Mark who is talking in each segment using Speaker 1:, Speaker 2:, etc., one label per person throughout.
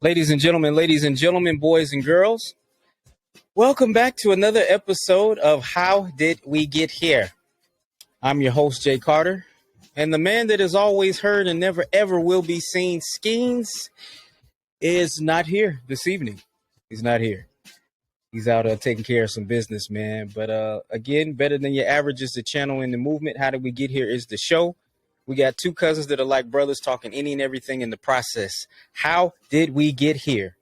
Speaker 1: Ladies and gentlemen, boys and girls, welcome back to another episode of How Did We Get Here? I'm your host, Jay Carter, and the man that is always heard and never ever will be seen Skeens is not here this evening. He's not here. He's out taking care of some business, man. But again, better than your average is the channel in the movement. How Did We Get Here is the show. We got two cousins that are like brothers talking any and everything in the process. How did we get here?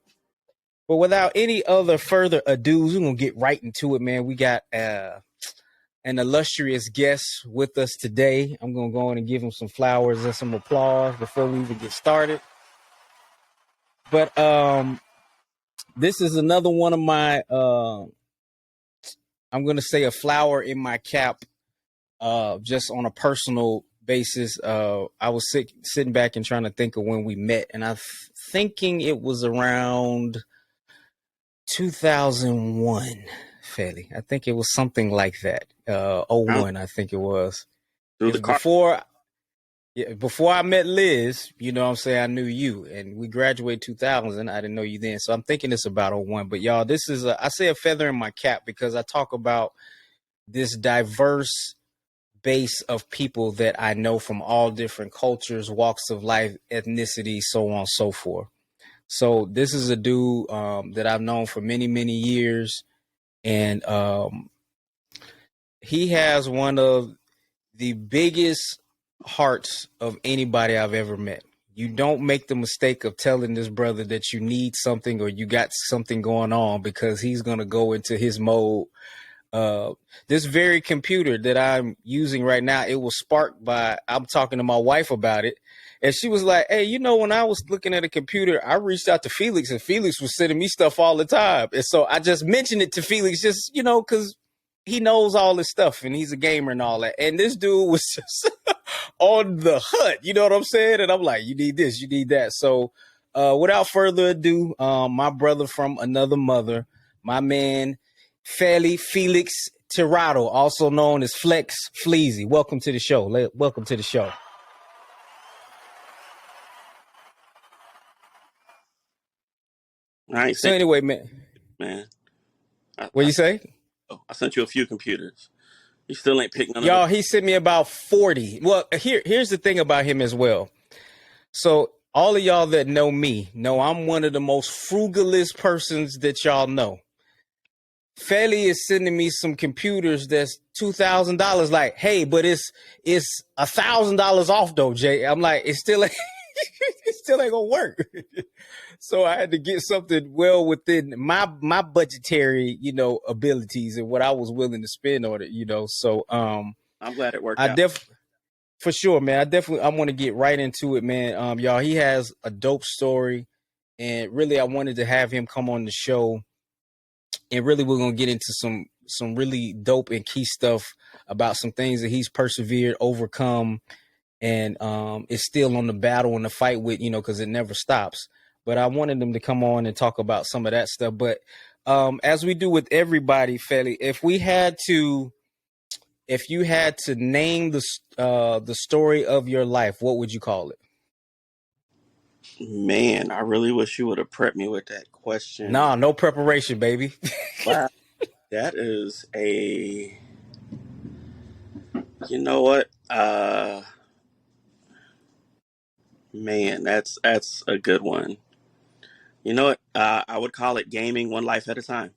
Speaker 1: But without any other further ado, we're going to get right into it, man. We got an illustrious guest with us today. I'm going to go in and give him some flowers and some applause before we even get started. But this is another one of my, I'm going to say a flower in my cap, just on a personal basis. I was sitting back and trying to think of when we met, and I'm thinking it was around 2001, Felix. I think it was something like that. 01, I think it was. Before I met Liz, you know what I'm saying, I knew you, and we graduated 2000. I didn't know you then, so I'm thinking it's about 01. But y'all, this is I say a feather in my cap because I talk about this diverse base of people that I know from all different cultures, walks of life, ethnicity, so on and so forth. So this is a dude that I've known for many, many years. And he has one of the biggest hearts of anybody I've ever met. You don't make the mistake of telling this brother that you need something or you got something going on, because he's going to go into his mode. This very computer that I'm using right now, it was sparked by, I'm talking to my wife about it, and she was like, hey, you know, when I was looking at a computer, I reached out to Felix, and Felix was sending me stuff all the time. And so I just mentioned it to Felix, just, you know, because he knows all this stuff and he's a gamer and all that. And this dude was just on the hunt, you know what I'm saying? And I'm like, you need this, you need that. So without further ado, my brother from another mother, my man, Felixs Tirado, also known as Flex Fleazy. Welcome to the show. Welcome to the show.
Speaker 2: All right.
Speaker 1: So anyway,
Speaker 2: man,
Speaker 1: what you say?
Speaker 2: I sent you a few computers. You still ain't picked none
Speaker 1: Y'all,
Speaker 2: of them.
Speaker 1: he sent me about 40. Well, here's the thing about him as well. So all of y'all that know me know I'm one of the most frugalist persons that y'all know. Felix is sending me some computers that's $2,000. Like, hey, but it's $1,000 off though, Jay. I'm like, it still ain't gonna work. So I had to get something well within my budgetary, you know, abilities and what I was willing to spend on it, you know. So
Speaker 2: I'm glad it worked out.
Speaker 1: For sure, man. I want to get right into it, man. Y'all, he has a dope story, and really I wanted to have him come on the show. And really, we're going to get into some really dope and key stuff about some things that he's persevered, overcome, and is still on the battle and the fight with, you know, because it never stops. But I wanted him to come on and talk about some of that stuff. But as we do with everybody, Felix, if you had to name the story of your life, what would you call it?
Speaker 2: Man, I really wish you would have prepped me with that question.
Speaker 1: Nah, no preparation, baby.
Speaker 2: Wow. That is you know what? Man, that's a good one. You know what? I would call it gaming one life at a time.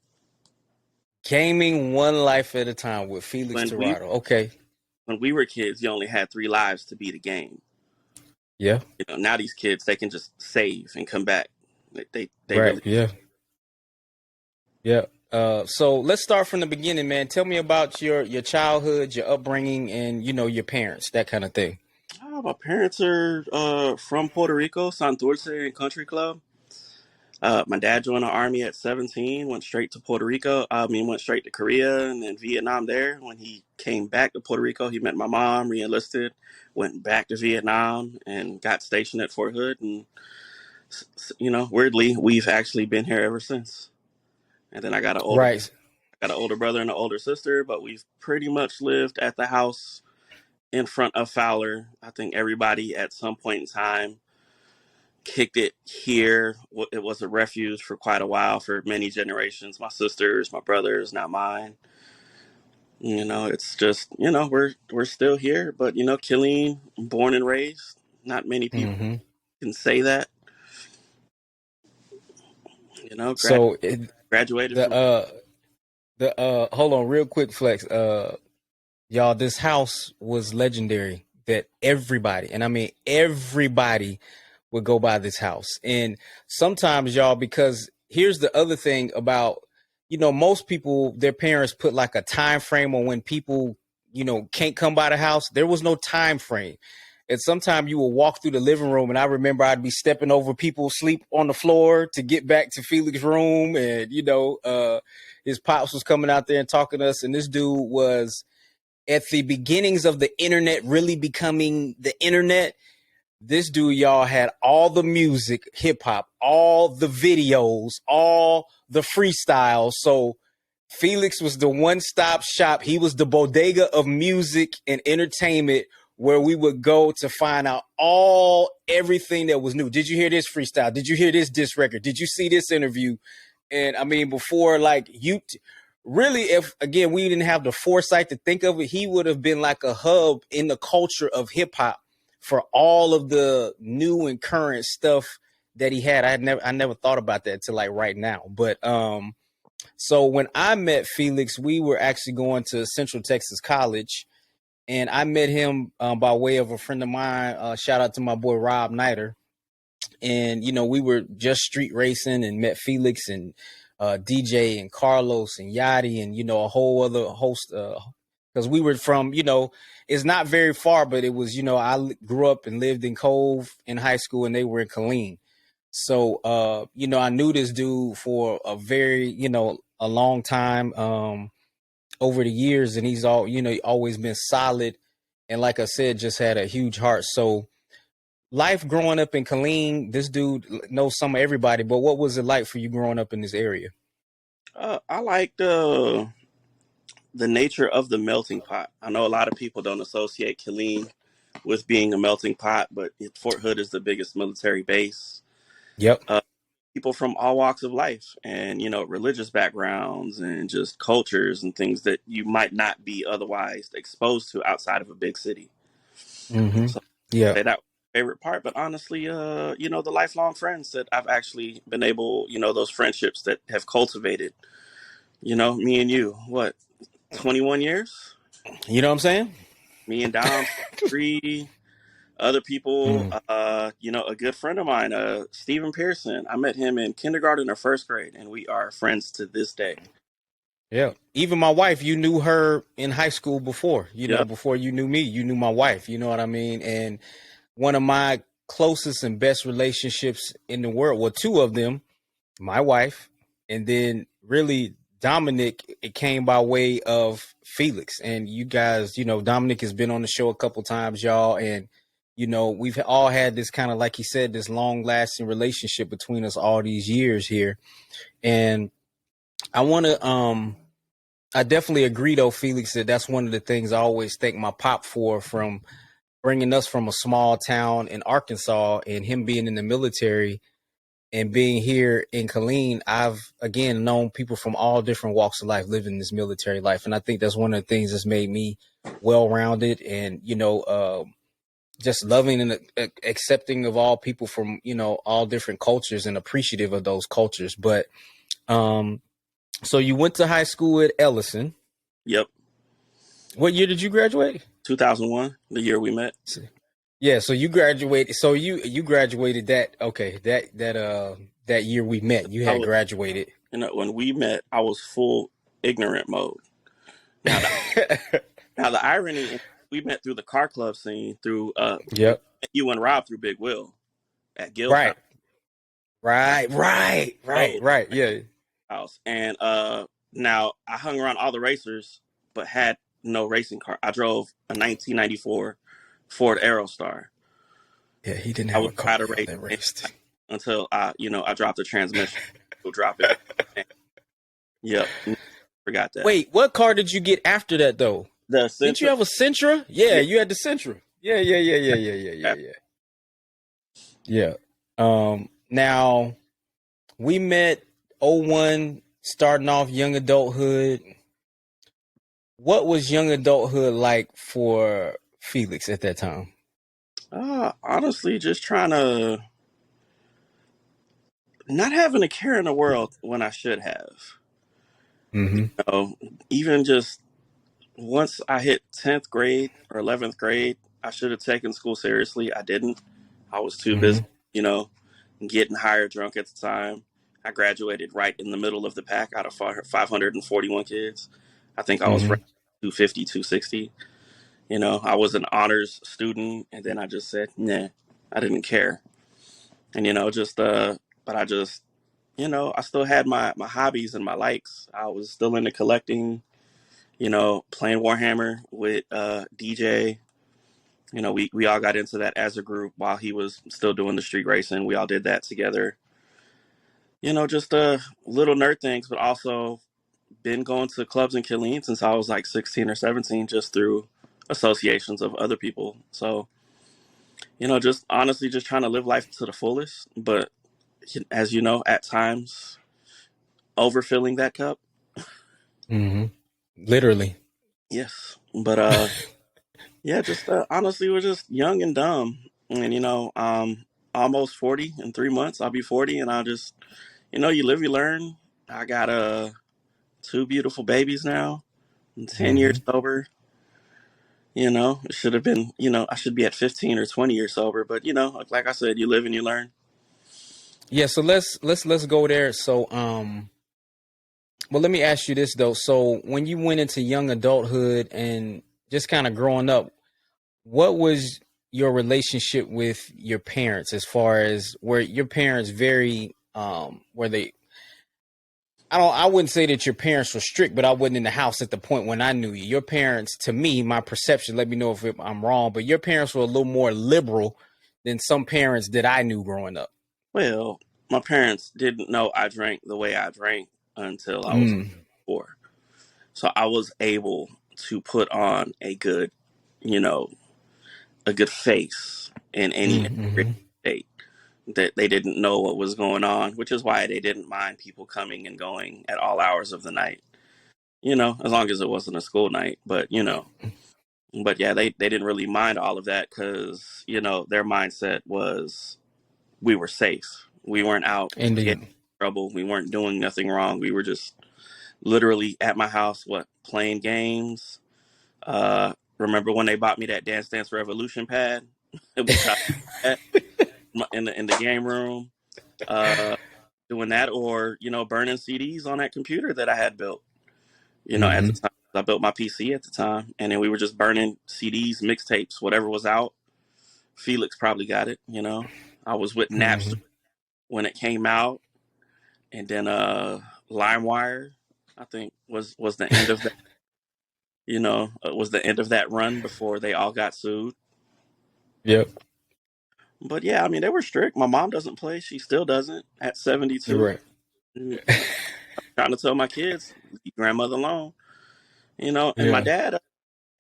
Speaker 1: Gaming one life at a time with Felixs Tirado. Okay.
Speaker 2: When we were kids, you only had 3 lives to beat a game.
Speaker 1: Yeah.
Speaker 2: You know, now these kids, they can just save and come back. They
Speaker 1: right.
Speaker 2: Really...
Speaker 1: Yeah. So let's start from the beginning, man. Tell me about your childhood, your upbringing, and, you know, your parents, that kind of thing.
Speaker 2: My parents are from Puerto Rico, Santurce Country Club. My dad joined the army at 17, went straight to Puerto Rico. Went straight to Korea and then Vietnam there. When he came back to Puerto Rico, he met my mom, re-enlisted, went back to Vietnam and got stationed at Fort Hood. And, weirdly, we've actually been here ever since. And then I got
Speaker 1: Right.
Speaker 2: an older brother and an older sister, but we've pretty much lived at the house in front of Fowler. I think everybody at some point in time kicked it here. It was a refuge for quite a while, for many generations. My sisters, my brothers, now mine. It's just, we're still here, but Killeen, born and raised. Not many people
Speaker 1: Mm-hmm.
Speaker 2: can say that.
Speaker 1: So
Speaker 2: Graduated from.
Speaker 1: the hold on real quick, Flex. Y'all, this house was legendary. That everybody, and I mean everybody, would go by this house. And sometimes, y'all, because here's the other thing about, most people, their parents put like a time frame on when people, can't come by the house. There was no time frame. And sometimes you will walk through the living room, and I remember I'd be stepping over people sleep on the floor to get back to Felix's room. And, his pops was coming out there and talking to us. And this dude was at the beginnings of the internet really becoming the internet. This dude, y'all, had all the music, hip hop, all the videos, all the freestyles. So Felix was the one-stop shop. He was the bodega of music and entertainment where we would go to find out everything that was new. Did you hear this freestyle? Did you hear this disc record? Did you see this interview? And I mean, before really, if again, we didn't have the foresight to think of it, he would have been like a hub in the culture of hip hop for all of the new and current stuff that he had. I never thought about that until like right now. But so when I met Felix, we were actually going to Central Texas College, and I met him by way of a friend of mine. Shout out to my boy Rob Nider. And we were just street racing and met Felix and DJ and Carlos and Yachty and a whole other host. Because we were from, it's not very far, but it was, I grew up and lived in Cove in high school, and they were in Killeen. So, I knew this dude for a very, a long time over the years, and he's always been solid. And like I said, just had a huge heart. So life growing up in Killeen, this dude knows some of everybody, but what was it like for you growing up in this area?
Speaker 2: I like the nature of the melting pot. I know a lot of people don't associate Killeen with being a melting pot, but Fort Hood is the biggest military base.
Speaker 1: Yep.
Speaker 2: People from all walks of life and, religious backgrounds and just cultures and things that you might not be otherwise exposed to outside of a big city.
Speaker 1: Mm-hmm.
Speaker 2: So
Speaker 1: Yeah.
Speaker 2: that was my favorite part. But honestly, the lifelong friends that I've actually been able, those friendships that have cultivated, me and you, what, 21 years?
Speaker 1: You know what I'm saying?
Speaker 2: Me and Dom, 3 other people,
Speaker 1: Mm.
Speaker 2: a good friend of mine, Stephen Pearson. I met him in kindergarten or first grade, and we are friends to this day.
Speaker 1: Yeah. Even my wife, you knew her in high school before,
Speaker 2: Yep.
Speaker 1: before you knew me, you knew my wife, you know what I mean? And one of my closest and best relationships in the world, well, 2 of them, my wife, and then really Dominic, it came by way of Felix. And you guys, Dominic has been on the show a couple times, y'all. And, we've all had this kind of, like he said, this long lasting relationship between us all these years here. And I definitely agree though, Felix, that that's one of the things I always thank my pop for, from bringing us from a small town in Arkansas and him being in the military and being here in Killeen. I've again known people from all different walks of life living this military life, and I think that's one of the things that's made me well-rounded and just loving and accepting of all people from all different cultures and appreciative of those cultures. But so you went to high school at Ellison.
Speaker 2: Yep.
Speaker 1: What year did you graduate?
Speaker 2: 2001, the year we met.
Speaker 1: Yeah, so you graduated. So you graduated that year we met. You had graduated.
Speaker 2: When we met, I was full ignorant mode. Now, the irony, we met through the car club scene, through
Speaker 1: Yep.
Speaker 2: you and Rob through Big Will at Guild.
Speaker 1: Right. Right.
Speaker 2: Oh,
Speaker 1: Yeah.
Speaker 2: house. And now I hung around all the racers, but had no racing car. I drove a 1994 Ford Aerostar.
Speaker 1: Yeah, he didn't
Speaker 2: I
Speaker 1: have
Speaker 2: would
Speaker 1: a
Speaker 2: try
Speaker 1: car,
Speaker 2: to
Speaker 1: y'all,
Speaker 2: race
Speaker 1: that raced.
Speaker 2: until I dropped the transmission. We'll drop it. Yep, forgot that.
Speaker 1: Wait, what car did you get after that though?
Speaker 2: The
Speaker 1: Didn't you
Speaker 2: Sentra.
Speaker 1: have a Sentra? Yeah,
Speaker 2: Yeah,
Speaker 1: you had the Sentra. Yeah. Now we met '01, starting off young adulthood. What was young adulthood like for Felix at that time?
Speaker 2: honestly, just trying to not having a care in the world when I should have.
Speaker 1: Mm-hmm.
Speaker 2: So even just once I hit 10th grade or 11th grade, I should have taken school seriously. I didn't. I was too busy,
Speaker 1: Mm-hmm.
Speaker 2: you know, getting higher drunk at the time. I graduated right in the middle of the pack out of 541 kids. I think I was
Speaker 1: Mm-hmm.
Speaker 2: ranked 250, 260. You know, I was an honors student, and then I just said, nah, I didn't care. And, but I just, I still had my hobbies and my likes. I was still into collecting, playing Warhammer with DJ. We all got into that as a group while he was still doing the street racing. We all did that together. Just little nerd things, but also been going to clubs in Killeen since I was like 16 or 17, just through associations of other people. So, just honestly just trying to live life to the fullest. But as you know, at times overfilling that cup.
Speaker 1: Mm-hmm. Literally.
Speaker 2: Yes. But yeah, just honestly, we're just young and dumb. And, almost 40 in 3 months. I'll be 40, and I'll just, you live, you learn. I got two beautiful babies now. I'm 10 years
Speaker 1: Mm-hmm.
Speaker 2: sober. It should have been, I should be at 15 or 20 years sober. But, like I said, you live and you learn.
Speaker 1: Yeah, so let's go there. So well, let me ask you this though. So when you went into young adulthood and just kind of growing up, what was your relationship with your parents as far as were your parents very were they I wouldn't say that your parents were strict, but I wasn't in the house at the point when I knew you. Your parents, to me, my perception, let me know if I'm wrong, but your parents were a little more liberal than some parents that I knew growing up.
Speaker 2: Well, my parents didn't know I drank the way I drank until I was
Speaker 1: Mm.
Speaker 2: 4. So I was able to put on you know, a good face in any
Speaker 1: Mm-hmm.
Speaker 2: state that they didn't know what was going on, which is why they didn't mind people coming and going at all hours of the night, as long as it wasn't a school night. But yeah, they didn't really mind all of that because, their mindset was we were safe. We weren't out getting
Speaker 1: Indeed.
Speaker 2: in trouble. We weren't doing nothing wrong. We were just literally at my house, playing games. Remember when they bought me that Dance Dance Revolution pad, which I had in the game room, doing that, or burning CDs on that computer that I had built. At the
Speaker 1: Mm-hmm.
Speaker 2: time I built my PC at the time, and then we were just burning CDs, mixtapes, whatever was out. Felix probably got it. I was with Napster
Speaker 1: Mm-hmm.
Speaker 2: when it came out, and then LimeWire, I think was the end of that. Was the end of that run before they all got sued.
Speaker 1: Yep.
Speaker 2: But yeah, I mean, they were strict. My mom doesn't play. She still doesn't at
Speaker 1: You're
Speaker 2: 72.
Speaker 1: right.
Speaker 2: And trying to tell my kids, leave grandmother alone. And my
Speaker 1: Yeah.
Speaker 2: dad,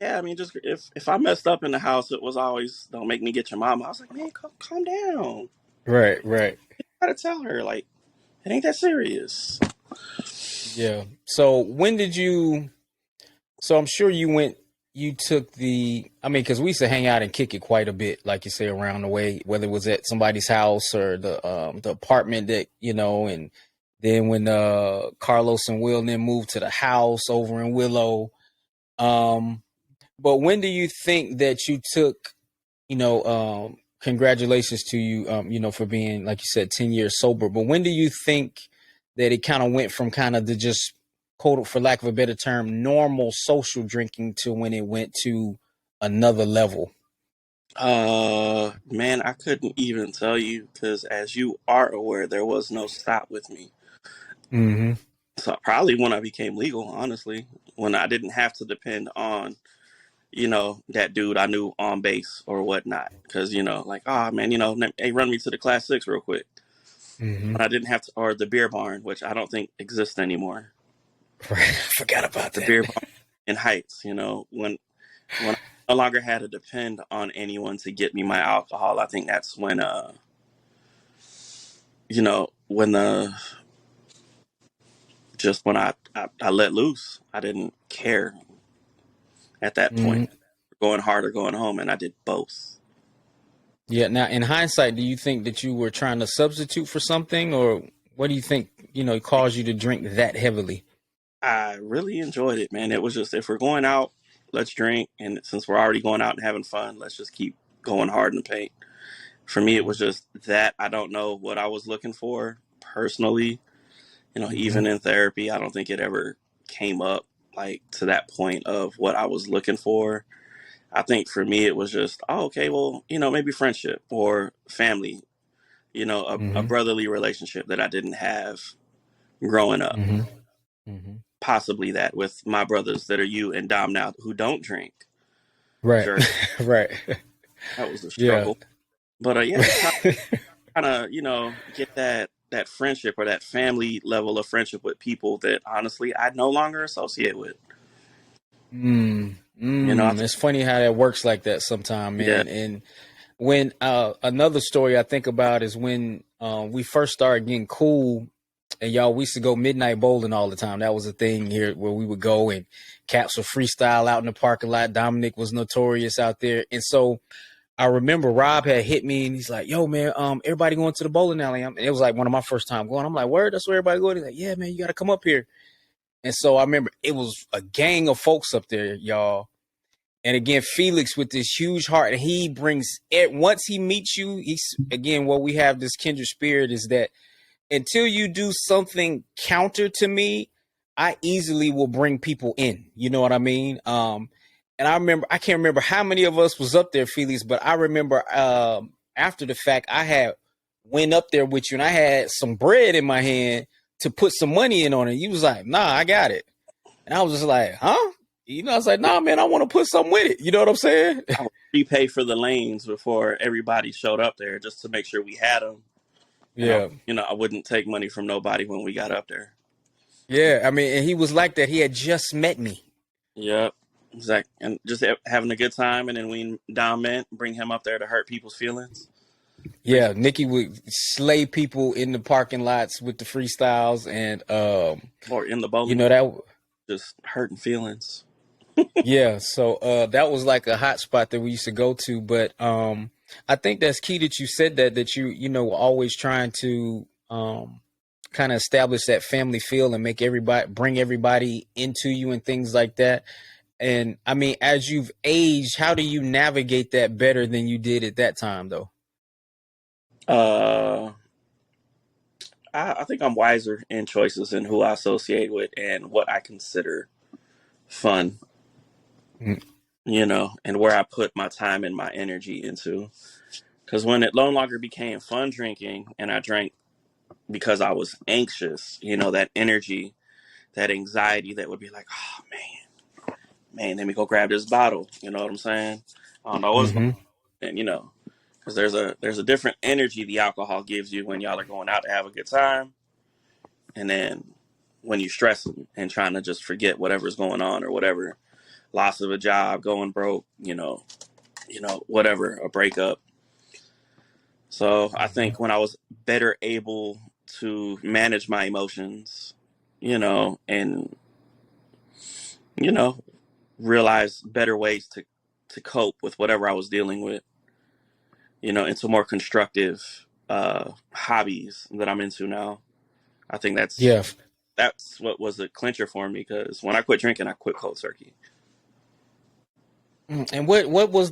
Speaker 2: yeah, I mean, just if I messed up in the house, it was always, don't make me get your mom. I was like, man, calm down.
Speaker 1: Right.
Speaker 2: I gotta tell her, like, it ain't that serious.
Speaker 1: Yeah. So when did you? So I'm sure you took I mean, because we used to hang out and kick it quite a bit, like you say, around the way, whether it was at somebody's house or the apartment that, and then when Carlos and Will then moved to the house over in Willow. Um, but when do you think that you took, congratulations to you, for being, like you said, 10 years sober. But when do you think that it kind of went from kind of the just, quote, for lack of a better term, normal social drinking to when it went to another level?
Speaker 2: Man, I couldn't even tell you because, as you are aware, there was no stop with me.
Speaker 1: Mm-hmm.
Speaker 2: So probably when I became legal, honestly, when I didn't have to depend on, that dude I knew on base or whatnot. Because, like, oh man, hey, run me to the class six real quick.
Speaker 1: Mm-hmm.
Speaker 2: When I didn't have to, or the beer barn, which I don't think exists anymore.
Speaker 1: Right. I forgot about
Speaker 2: The
Speaker 1: that.
Speaker 2: beer barn in Heights, when I no longer had to depend on anyone to get me my alcohol, I think that's when I let loose. I didn't care at that point,
Speaker 1: Mm-hmm.
Speaker 2: going hard or going home, and I did both.
Speaker 1: Yeah. Now, in hindsight, do you think that you were trying to substitute for something, or what do you think, caused you to drink that heavily?
Speaker 2: I really enjoyed it, man. It was just, if we're going out, let's drink, and since we're already going out and having fun, let's just keep going hard in the paint. For me, it
Speaker 1: Mm-hmm.
Speaker 2: was just that. I don't know what I was looking for personally.
Speaker 1: Mm-hmm.
Speaker 2: Even in therapy, I don't think it ever came up like to that point of what I was looking for. I think for me, it was just, oh, okay, well, maybe friendship or family, a
Speaker 1: Mm-hmm.
Speaker 2: brotherly relationship that I didn't have growing up.
Speaker 1: Mm-hmm. Mm-hmm.
Speaker 2: Possibly that with my brothers that are you and Dom now who don't drink.
Speaker 1: Right.
Speaker 2: Sure,
Speaker 1: Right.
Speaker 2: that was a
Speaker 1: Yeah.
Speaker 2: struggle. But yeah, just kind of, get that friendship or that family level of friendship with people that honestly I no longer associate with. I think,
Speaker 1: It's funny how that works like that sometime,
Speaker 2: yeah.
Speaker 1: man. And when another story I think about is when we first started getting cool, and y'all, we used to go midnight bowling all the time. That was a thing here where we would go, and Caps would freestyle out in the parking lot. Dominic was notorious out there, and so I remember Rob had hit me, and he's like, "Yo, man, everybody going to the bowling alley." And it was like one of my first time going. I'm like, "Word, that's where everybody going." He's like, "Yeah, man, you got to come up here." And so I remember it was a gang of folks up there, y'all. And again, Felix with this huge heart, and he brings it. Once he meets you, he's again, what we have this kindred spirit is that until you do something counter to me, I easily will bring people in. You know what I mean? And I can't remember how many of us was up there, Felix, but I remember after the fact, I had went up there with you, and I had some bread in my hand to put some money in on it. You was like, "Nah, I got it," and I was just like, "Huh?" I was like, "Nah, man, I want to put something with it." You know what I'm saying?
Speaker 2: I would prepay for the lanes before everybody showed up there just to make sure we had them. And
Speaker 1: Yeah.
Speaker 2: I wouldn't take money from nobody when we got up there.
Speaker 1: Yeah. I mean, and he was like that. He had just met me.
Speaker 2: Yep. Exactly. And just having a good time. And then we Dom meant bring him up there to hurt people's feelings. Bring
Speaker 1: Yeah, Nikki would slay people in the parking lots with the freestyles, and
Speaker 2: or in the bowling alley,
Speaker 1: that.
Speaker 2: just hurting feelings.
Speaker 1: Yeah, so that was like a hot spot that we used to go to. But I think that's key that you said that always trying to kind of establish that family feel and bring everybody into you and things like that. And I mean, as you've aged, how do you navigate that better than you did at that time, though?
Speaker 2: Uh, I think I'm wiser in choices in who I associate with and what I consider fun,
Speaker 1: Mm.
Speaker 2: and where I put my time and my energy into. Because when it no longer became fun drinking and I drank because I was anxious, that energy, that anxiety that would be like, oh man, let me go grab this bottle. You know what I'm saying? I don't know what's going
Speaker 1: Mm-hmm.
Speaker 2: on. And, because there's a different energy the alcohol gives you when y'all are going out to have a good time. And then when you're stressing and trying to just forget whatever's going on or whatever, loss of a job, going broke, whatever, a breakup. So I
Speaker 1: Mm-hmm.
Speaker 2: think when I was better able to manage my emotions, and you know, realize better ways to cope with whatever I was dealing with, into more constructive hobbies that I'm into now. I think that's
Speaker 1: Yeah.
Speaker 2: that's what was a clincher for me because when I quit drinking, I quit cold turkey.
Speaker 1: And what was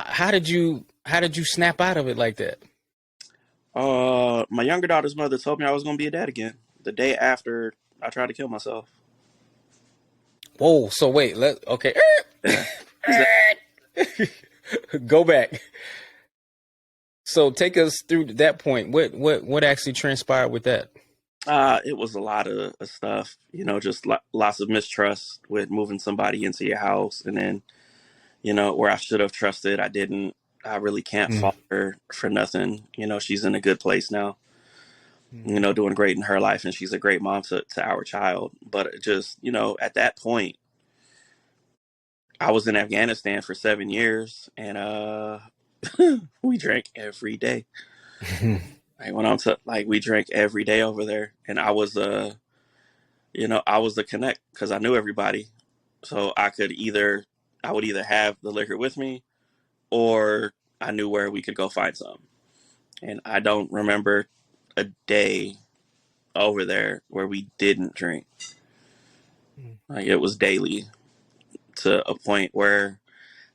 Speaker 1: how did you snap out of it like that?
Speaker 2: My younger daughter's mother told me I was going to be a dad again the day after I tried to kill myself.
Speaker 1: Whoa, so wait, okay.
Speaker 2: Yeah, exactly.
Speaker 1: Go back. So take us through that point. What actually transpired with that?
Speaker 2: It was a lot of stuff, just lots of mistrust with moving somebody into your house, and then where I should have trusted, I didn't. I really can't
Speaker 1: Mm,
Speaker 2: fault her for nothing. She's in a good place now.
Speaker 1: mm,
Speaker 2: Doing great in her life, and she's a great mom to our child. But it just, at that point, I was in Afghanistan for 7 years, and we drank every day. I went on to like we drank every day over there, and I was the connect because I knew everybody, so I would either have the liquor with me, or I knew where we could go find some. And I don't remember a day over there where we didn't drink. Like it was daily to a point where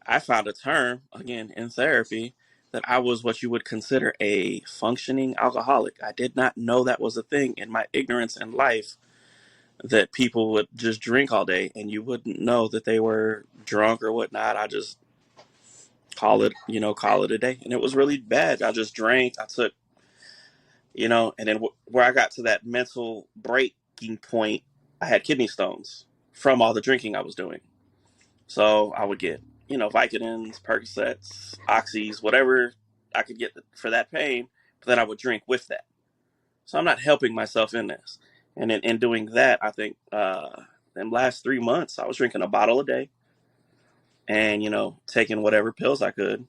Speaker 2: I found a term again in therapy that I was what you would consider a functioning alcoholic. I did not know that was a thing in my ignorance in life, that people would just drink all day and you wouldn't know that they were drunk or whatnot. I just call it a day. And it was really bad. I just drank. I took, and then where I got to that mental breaking point, I had kidney stones from all the drinking I was doing. So I would get, Vicodins, Percocets, Oxys, whatever I could get for that pain, but then I would drink with that. So I'm not helping myself in this. And in doing that, I think in the last 3 months, I was drinking a bottle a day and, taking whatever pills I could,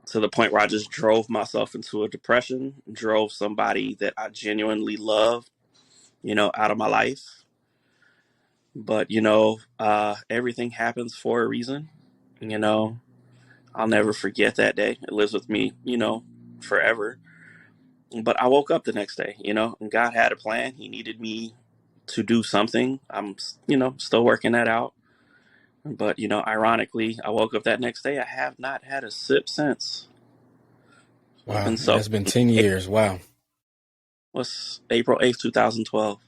Speaker 2: to the point where I just drove myself into a depression, drove somebody that I genuinely loved, out of my life. But, everything happens for a reason. You know, I'll never forget that day. It lives with me, forever. But I woke up the next day, and God had a plan. He needed me to do something. I'm, still working that out. But, ironically, I woke up that next day. I have not had a sip since. So I've
Speaker 1: wow,
Speaker 2: been
Speaker 1: and
Speaker 2: so.
Speaker 1: that's been 10 years. Wow.
Speaker 2: Was April 8th, 2012.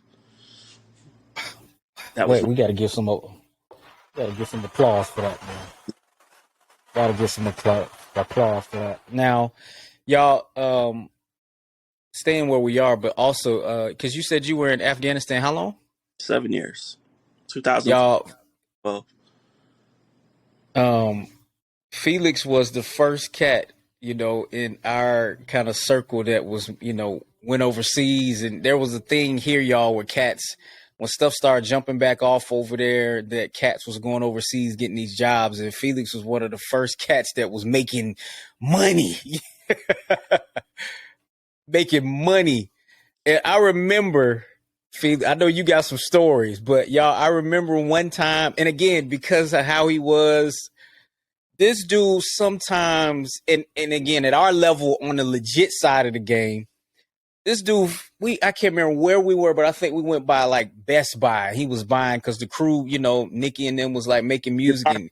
Speaker 2: That was
Speaker 1: Wait, we got to give some. Got to get some applause for that, man. Got to get some applause for that. Now, y'all, staying where we are, but also, because you said you were in Afghanistan. How long?
Speaker 2: 7 years. 2012.
Speaker 1: Y'all, um, Felix was the first cat, in our kind of circle that was, went overseas. And there was a thing here, y'all, where cats, when stuff started jumping back off over there, that cats was going overseas getting these jobs. And Felix was one of the first cats that was making money, making money. And I remember, Felix, I know you got some stories, but y'all, I remember one time, and again, because of how he was, this dude sometimes, and again, at our level on the legit side of the game, this dude, I can't remember where we were, but I think we went by like Best Buy. He was buying because the crew, Nikki and them was like making music.
Speaker 2: Guitar,
Speaker 1: And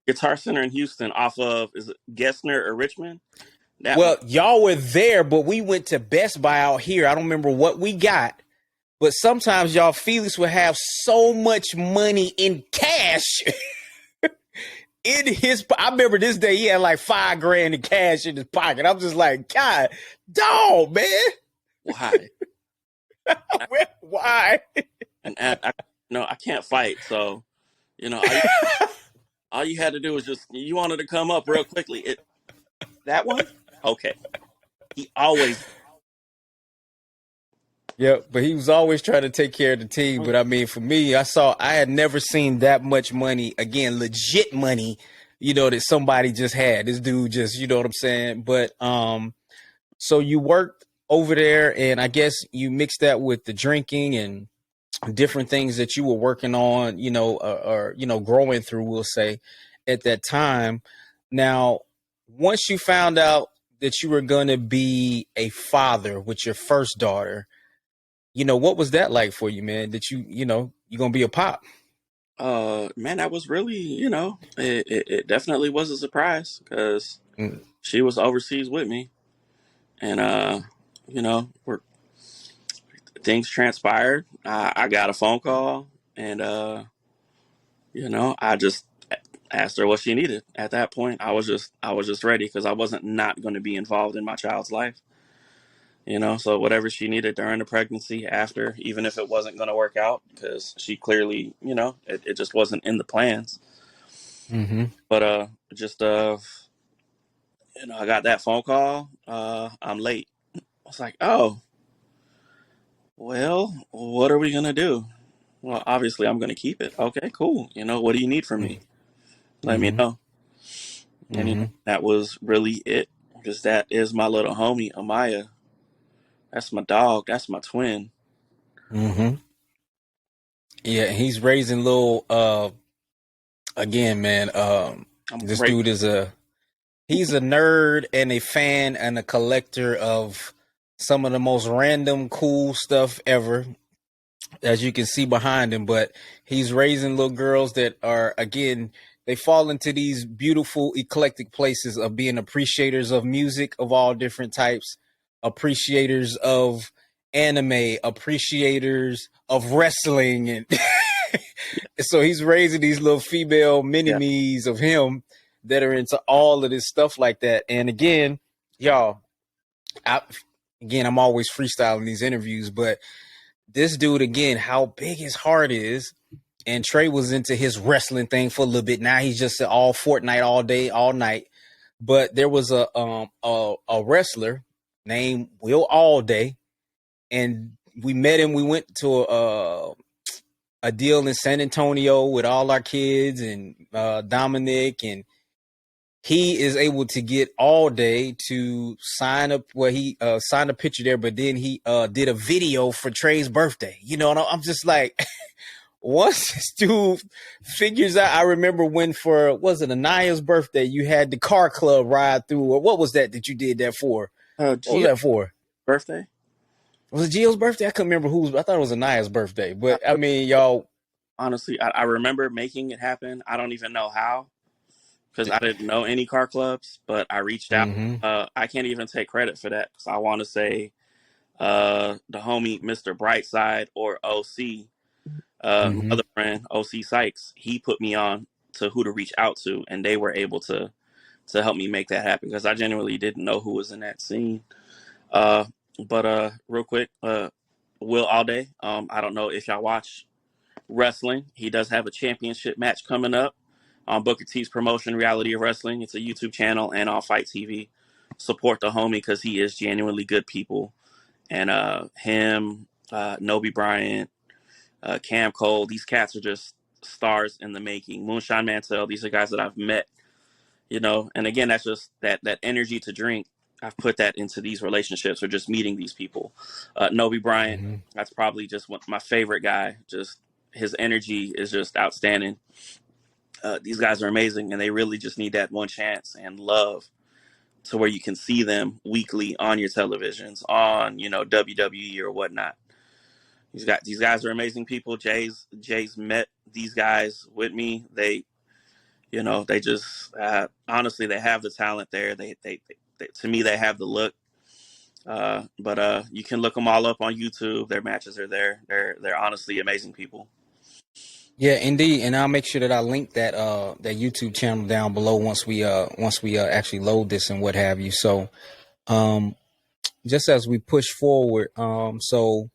Speaker 2: Guitar Center in Houston off of, is it Gessner or Richmond? That one.
Speaker 1: well, y'all were there, but we went to Best Buy out here. I don't remember what we got, but sometimes y'all, Felix would have so much money in cash in his. I remember this day he had like $5,000 in cash in his pocket. I'm just like, God, dog, man.
Speaker 2: Why?
Speaker 1: Why?
Speaker 2: And I, I can't fight. So, all you had to do was just, you wanted to come up real quickly. That one? Okay. He always.
Speaker 1: Yeah, but he was always trying to take care of the team. But I mean, for me, I had never seen that much money, again, legit money, that somebody just had. This dude just, you know what I'm saying? But so you worked over there, and I guess you mixed that with the drinking and different things that you were working on, or growing through, we'll say, at that time. Now, once you found out that you were going to be a father with your first daughter, what was that like for you, man? That you're gonna be a pop?
Speaker 2: Man, that was really, it definitely was a surprise because
Speaker 1: Mm.
Speaker 2: she was overseas with me. And, we're things transpired. I got a phone call, and I just asked her what she needed. At that point, I was just ready because I wasn't not going to be involved in my child's life. So whatever she needed during the pregnancy, after, even if it wasn't going to work out, because she clearly, it just wasn't in the plans.
Speaker 1: Mm-hmm.
Speaker 2: But just I got that phone call. I'm late. I was like, oh, well, what are we gonna do? Well, obviously, I'm gonna keep it. Okay, cool. What do you need from me? Let me
Speaker 1: Mm-hmm.
Speaker 2: know. And
Speaker 1: Mm-hmm.
Speaker 2: that was really it, because that is my little homie, Amaya. That's my dog. That's my twin.
Speaker 1: Mm-hmm. Yeah, he's raising little again, man.
Speaker 2: I'm
Speaker 1: This
Speaker 2: right.
Speaker 1: dude is he's a nerd and a fan and a collector of some of the most random cool stuff ever, as you can see behind him. But he's raising little girls that are, again, they fall into these beautiful eclectic places of being appreciators of music of all different types, appreciators of anime, appreciators of wrestling, and so he's raising these little female mini
Speaker 2: Yeah.
Speaker 1: me's of him that are into all of this stuff like that. And again, y'all, I, I'm always freestyling these interviews, but this dude, again, how big his heart is. And Trey was into his wrestling thing for a little bit. Now he's just all Fortnite all day, all night. But there was a wrestler named Will Allday, and we met him. We went to a deal in San Antonio with all our kids and Dominic, and he is able to get All Day to sign up. Well, he signed a picture there, but then he did a video for Trey's birthday. And I'm just like, once this dude figures out, I remember when was it Anaya's birthday, you had the car club ride through, or what was that you did that for? What was
Speaker 2: Gio's
Speaker 1: that for?
Speaker 2: birthday.
Speaker 1: Was it Gio's birthday? I couldn't remember whose. I thought it was Anaya's birthday.
Speaker 2: I,
Speaker 1: But I mean, y'all.
Speaker 2: honestly, I remember making it happen. I don't even know how, because I didn't know any car clubs, but I reached out.
Speaker 1: Mm-hmm.
Speaker 2: I can't even take credit for that, because I want to say the homie Mr. Brightside, or OC, my
Speaker 1: Mm-hmm.
Speaker 2: other friend OC Sykes, he put me on to who to reach out to, and they were able to help me make that happen, because I genuinely didn't know who was in that scene. Uh, but real quick, Will Alday, I don't know if y'all watch wrestling. He does have a championship match coming up on Booker T's promotion, Reality of Wrestling. It's a YouTube channel and on Fight TV. Support the homie, because he is genuinely good people. And him, Nobi Bryant, Cam Cole, these cats are just stars in the making. Moonshine Mantel, these are guys that I've met, and again, that's just that energy to drink. I've put that into these relationships, or just meeting these people. Nobi Bryant,
Speaker 1: Mm-hmm.
Speaker 2: that's probably just my favorite guy. Just his energy is just outstanding. These guys are amazing, and they really just need that one chance and love, to where you can see them weekly on your televisions, on WWE or whatnot. These guys are amazing people. Jay's met these guys with me. They just honestly, they have the talent there. They to me, they have the look. But you can look them all up on YouTube. Their matches are there. They're honestly amazing people.
Speaker 1: Yeah, indeed, and I'll make sure that I link that YouTube channel down below once we actually load this and what have you. So, um, just as we push forward, so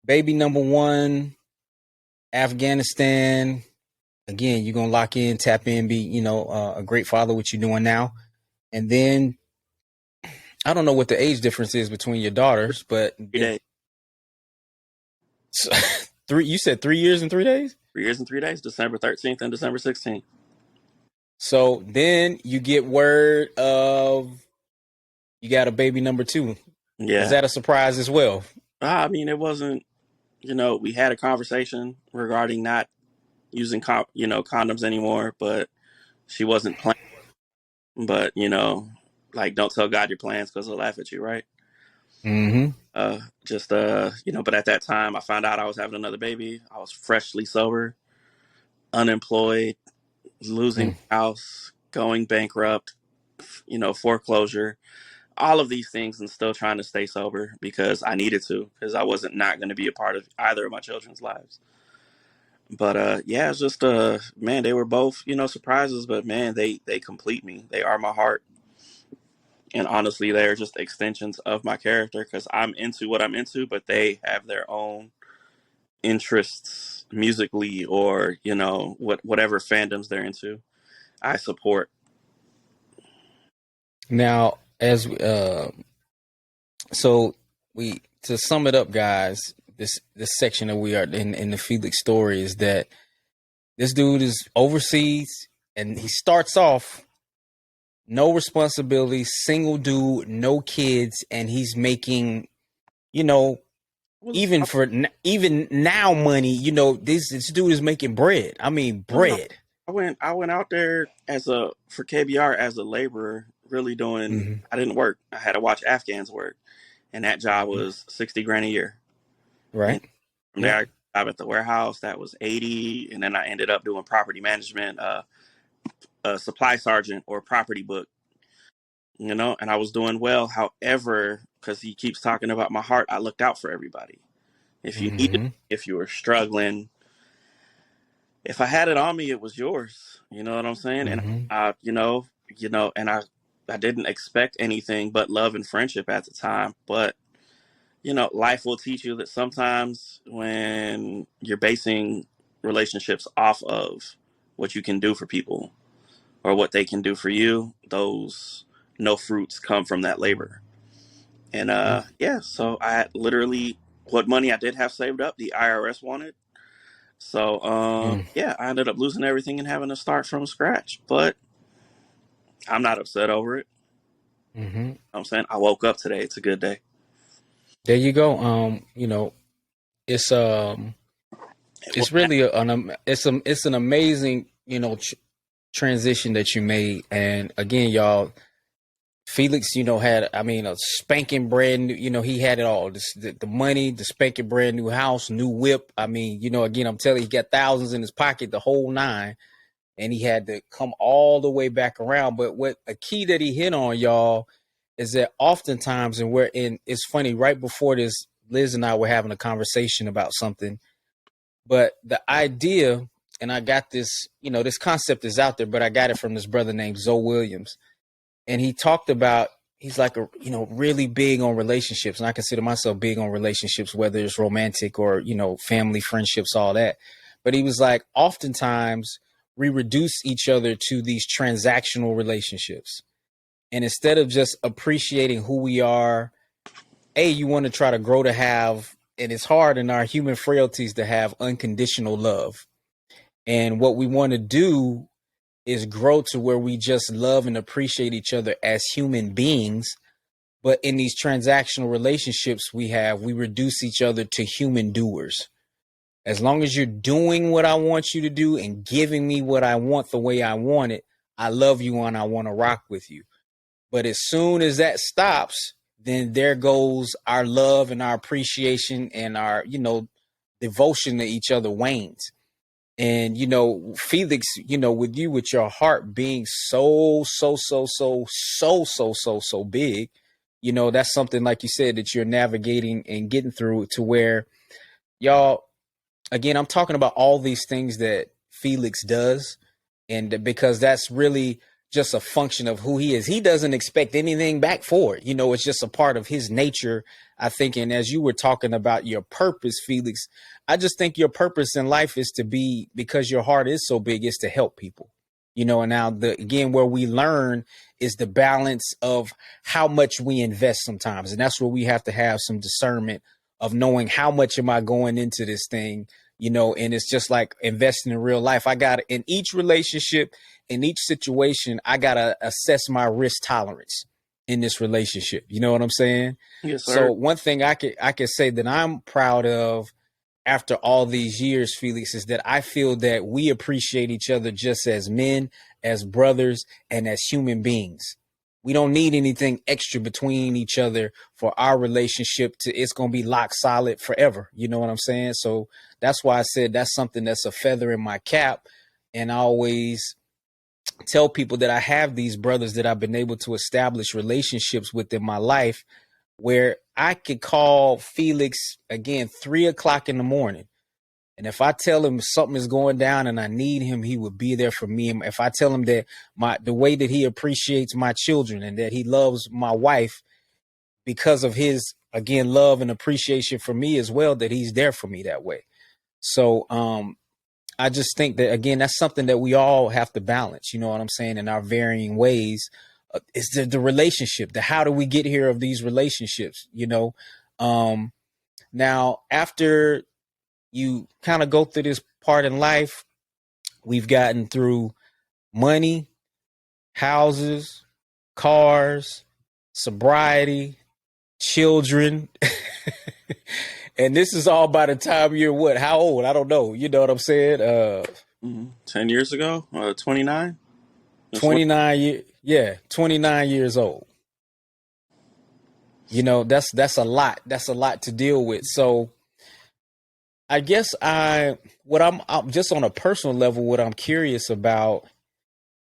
Speaker 1: baby number one, Afghanistan. Again, you're gonna lock in, tap in, be a great father, what you're doing now, and then I don't know what the age difference is between your daughters, but
Speaker 2: 3 days,
Speaker 1: three. You said 3 years and 3 days.
Speaker 2: 3 years and 3 days, December 13th and December 16th.
Speaker 1: So then you get word of you got a baby number two. Was
Speaker 2: Yeah.
Speaker 1: that a surprise as well?
Speaker 2: I mean, it wasn't. We had a conversation regarding not using condoms anymore, but she wasn't playing. But like, don't tell God your plans, because he'll laugh at you, right?
Speaker 1: Mm-hmm.
Speaker 2: Just but at that time, I found out I was having another baby. I was freshly sober, unemployed, losing my house, going bankrupt, foreclosure, all of these things, and still trying to stay sober, because I needed to, because I wasn't not going to be a part of either of my children's lives. But yeah, it's just man, they were both, surprises, but man, they complete me. They are my heart. And honestly, they're just extensions of my character because I'm into what I'm into, but they have their own interests musically or, whatever fandoms they're into. I support.
Speaker 1: Now, as so we to sum it up, guys, this section that we are in the Felix story is that this dude is overseas and he starts off no responsibility, single dude, no kids, and he's making, you know,
Speaker 2: Was
Speaker 1: even now money. This dude is making bread. I mean,
Speaker 2: no, no.
Speaker 1: bread.
Speaker 2: I went out there for KBR as a laborer, really doing.
Speaker 1: Mm-hmm.
Speaker 2: I didn't work. I had to watch Afghans work, and that job was 60 grand a year. And
Speaker 1: Right.
Speaker 2: from there,
Speaker 1: Yep.
Speaker 2: I got a job at the warehouse that was 80, and then I ended up doing property management, a supply sergeant or property book. And I was doing well. However, because he keeps talking about my heart, I looked out for everybody. If you needed,
Speaker 1: Mm-hmm.
Speaker 2: if you were struggling, if I had it on me, it was yours. You know what I'm saying? And
Speaker 1: Mm-hmm.
Speaker 2: and I didn't expect anything but love and friendship at the time. But life will teach you that sometimes when you're basing relationships off of what you can do for people or what they can do for you, those no fruits come from that labor. And
Speaker 1: Yep.
Speaker 2: yeah, so I had literally what money I did have saved up, the IRS wanted. So yeah, I ended up losing everything and having to start from scratch. But I'm not upset over it.
Speaker 1: Mm-hmm.
Speaker 2: I'm saying I woke up today. It's a good day.
Speaker 1: There you go. It's
Speaker 2: Well,
Speaker 1: it's really it's an amazing transition that you made, and again, y'all, Felix, had, I mean, a spanking brand new, he had it all. The money, the spanking brand new house, new whip. I mean, again, I'm telling you, he got thousands in his pocket, the whole nine, and he had to come all the way back around. But what a key that he hit on, y'all, is that oftentimes, and it's funny, right before this, Liz and I were having a conversation about something, but the idea, and I got this, this concept is out there, but I got it from this brother named Zoe Williams, and he talked about he's like really big on relationships, and I consider myself big on relationships, whether it's romantic or family, friendships, all that. But he was like, oftentimes we reduce each other to these transactional relationships, and instead of just appreciating who we are, you want to try to grow to have, and it's hard in our human frailties to have unconditional love. And what we want to do is grow to where we just love and appreciate each other as human beings. But in these transactional relationships we reduce each other to human doers. As long as you're doing what I want you to do and giving me what I want the way I want it, I love you and I want to rock with you. But as soon as that stops, then there goes our love and our appreciation and our, devotion to each other wanes. And Felix, with you, with your heart being so big, that's something, like you said, that you're navigating and getting through to where, y'all, again, I'm talking about all these things that Felix does, and because that's really just a function of who he is. He doesn't expect anything back for it. It's just a part of his nature, I think. And as you were talking about your purpose, Felix, I just think your purpose in life is to be, because your heart is so big, is to help people. And now again, where we learn is the balance of how much we invest sometimes. And that's where we have to have some discernment of knowing how much am I going into this thing, and it's just like investing in real life. I got in each relationship, in each situation, I got to assess my risk tolerance in this relationship. You know what I'm saying?
Speaker 2: yes,
Speaker 1: So
Speaker 2: sir.
Speaker 1: one thing I could say that I'm proud of after all these years, Felix, is that I feel that we appreciate each other just as men, as brothers, and as human beings. We don't need anything extra between each other for our relationship to, it's going to be lock solid forever. You know what I'm saying? So that's why I said that's something that's a feather in my cap. And I always tell people that I have these brothers that I've been able to establish relationships with in my life, where I could call Felix again 3 o'clock in the morning, And if I tell him something is going down and I need him, he would be there for me. And if I tell him that the way that he appreciates my children and that he loves my wife because of his, again, love and appreciation for me as well, that he's there for me that way. So I just think that, again, that's something that we all have to balance, you know what I'm saying, in our varying ways. Is the relationship, the how do we get here of these relationships, you know? Now, after you kind of go through this part in life, we've gotten through money, houses, cars, sobriety, children. And this is all by the time you're what? How old? I don't know. You know what I'm saying?
Speaker 2: 10 years ago, 29.
Speaker 1: 29 yeah, 29 years old. You know, that's a lot. That's a lot to deal with. So I guess I'm just on a personal level, what I'm curious about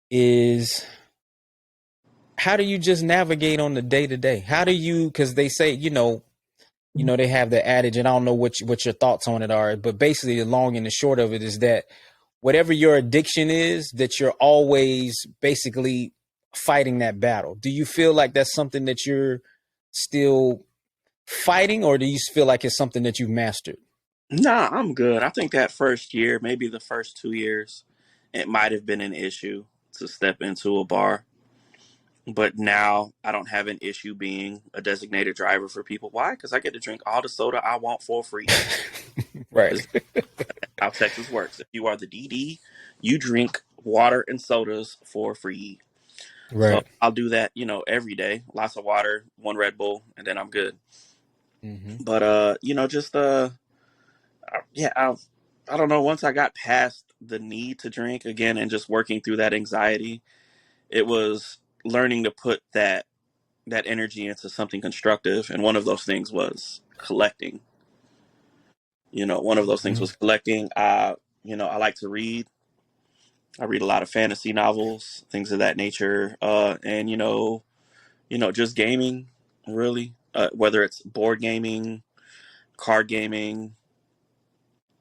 Speaker 1: is how do you just navigate on the day to day? How do you, because they say, they have the adage, and I don't know what your thoughts on it are, but basically the long and the short of it is that whatever your addiction is, that you're always basically fighting that battle. Do you feel like that's something that you're still fighting, or do you feel like it's something that you've mastered?
Speaker 2: Nah, I'm good. I think that first year, maybe the first 2 years, it might have been an issue to step into a bar. But now I don't have an issue being a designated driver for people. Why? Because I get to drink all the soda I want for free.
Speaker 1: Right.
Speaker 2: That's how Texas works. If you are the DD, you drink water and sodas for free. So
Speaker 1: Right.
Speaker 2: I'll do that, every day. Lots of water, one Red Bull, and then I'm good.
Speaker 1: Mm-hmm.
Speaker 2: But just yeah, I don't know. Once I got past the need to drink again and just working through that anxiety, it was learning to put that energy into something constructive. And one of those things was collecting. One of those things
Speaker 1: Mm-hmm.
Speaker 2: was collecting. I like to read. I read a lot of fantasy novels, things of that nature. And just gaming, really. Whether it's board gaming, card gaming,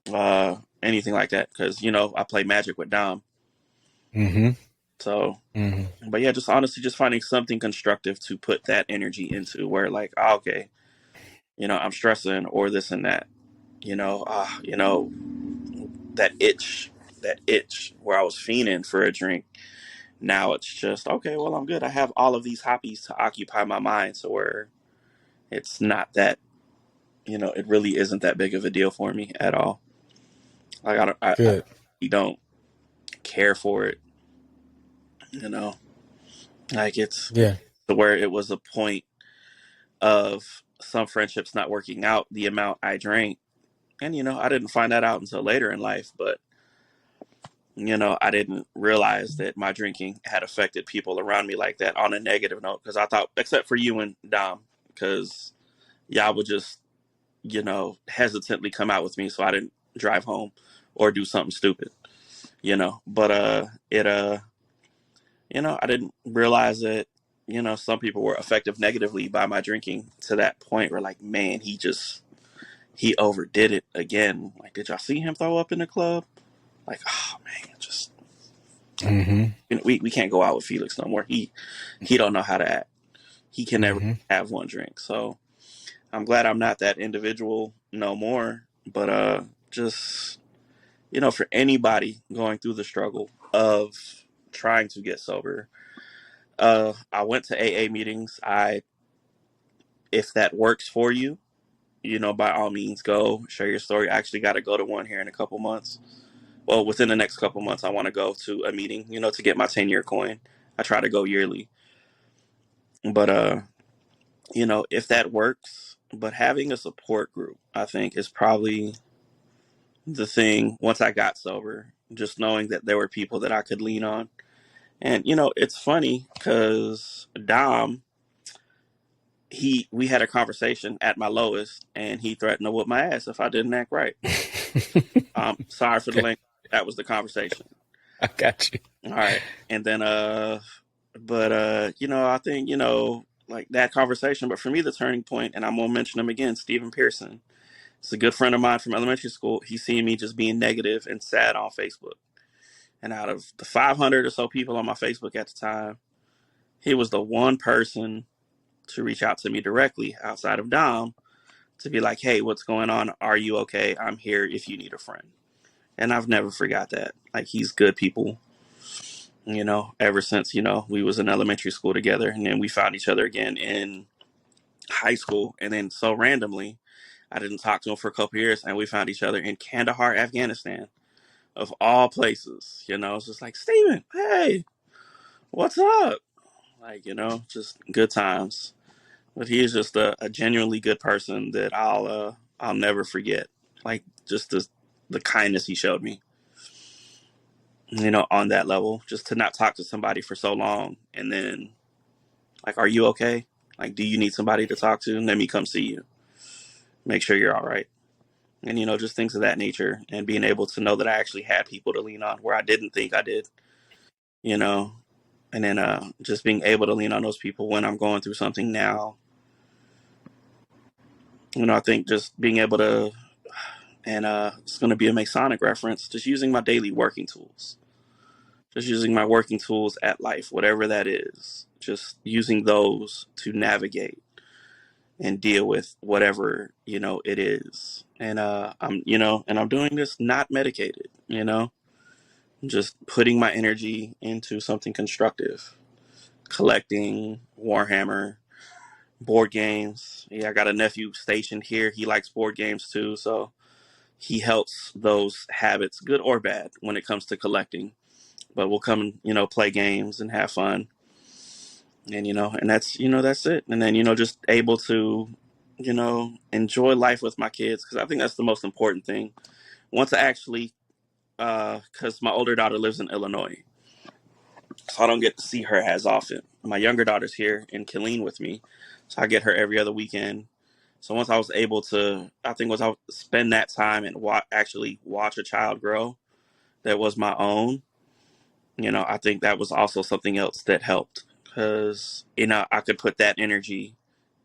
Speaker 2: anything like that. Because I play Magic with Dom.
Speaker 1: Mm-hmm.
Speaker 2: So,
Speaker 1: Mm-hmm.
Speaker 2: but yeah, just honestly, just finding something constructive to put that energy into. Where like, okay, I'm stressing or this and that. That itch where I was fiending for a drink. Now it's just okay. Well, I'm good. I have all of these hobbies to occupy my mind, so where it's not that it really isn't that big of a deal for me at all. Like I
Speaker 1: Good.
Speaker 2: really don't care for it. You know, like it's
Speaker 1: Yeah.
Speaker 2: to where it was a point of some friendships not working out the amount I drank, and I didn't find that out until later in life, but. I didn't realize that my drinking had affected people around me like that on a negative note. Because I thought, except for you and Dom, because y'all would just, hesitantly come out with me so I didn't drive home or do something stupid, But I didn't realize that, some people were affected negatively by my drinking to that point where, like, man, he overdid it again. Like, did y'all see him throw up in the club? Like, oh man, just.
Speaker 1: Mm-hmm.
Speaker 2: We can't go out with Felix no more. He don't know how to act. He can never
Speaker 1: Mm-hmm.
Speaker 2: have one drink. So I'm glad I'm not that individual no more. But just for anybody going through the struggle of trying to get sober, I went to AA meetings. If that works for you, by all means go share your story. I actually got to go to one here in a couple months. Well, within the next couple months, I want to go to a meeting, to get my 10-year coin. I try to go yearly. But, if that works, but having a support group, I think, is probably the thing once I got sober, just knowing that there were people that I could lean on. And, it's funny because Dom, we had a conversation at my lowest and he threatened to whoop my ass if I didn't act right. Sorry for the
Speaker 1: Okay.
Speaker 2: length. That was the conversation.
Speaker 1: I got you.
Speaker 2: All right. And then, but, I think, like that conversation, but for me, the turning point, and I'm going to mention him again, Stephen Pearson. It's a good friend of mine from elementary school. He seen me just being negative and sad on Facebook. And out of the 500 or so people on my Facebook at the time, he was the one person to reach out to me directly outside of Dom to be like, hey, what's going on? Are you okay? I'm here if you need a friend. And I've never forgot that. Like, he's good people, ever since, we was in elementary school together, and then we found each other again in high school. And then so randomly, I didn't talk to him for a couple years, and we found each other in Kandahar, Afghanistan, of all places. It's just like, Steven, hey, what's up? Like, just good times. But he is just a genuinely good person that I'll never forget. Like, just the kindness he showed me, on that level, just to not talk to somebody for so long, and then, like, are you okay? Like, do you need somebody to talk to? Let me come see you. Make sure you're all right. And, just things of that nature, and being able to know that I actually had people to lean on where I didn't think I did, and then just being able to lean on those people when I'm going through something now. I think just being able to, and it's going to be a Masonic reference, just using my daily working tools. Just using my working tools at life, whatever that is. Just using those to navigate and deal with whatever, it is. And I'm doing this not medicated, just putting my energy into something constructive. Collecting, Warhammer, board games. Yeah, I got a nephew stationed here. He likes board games too, so he helps those habits, good or bad, when it comes to collecting. But we'll come, play games and have fun. And, and that's it. And then, just able to, enjoy life with my kids, because I think that's the most important thing. Once I actually, because my older daughter lives in Illinois, so I don't get to see her as often. My younger daughter's here in Killeen with me, so I get her every other weekend. So once I was able to, I think once I spend that time and actually watch a child grow that was my own, I think that was also something else that helped, because, I could put that energy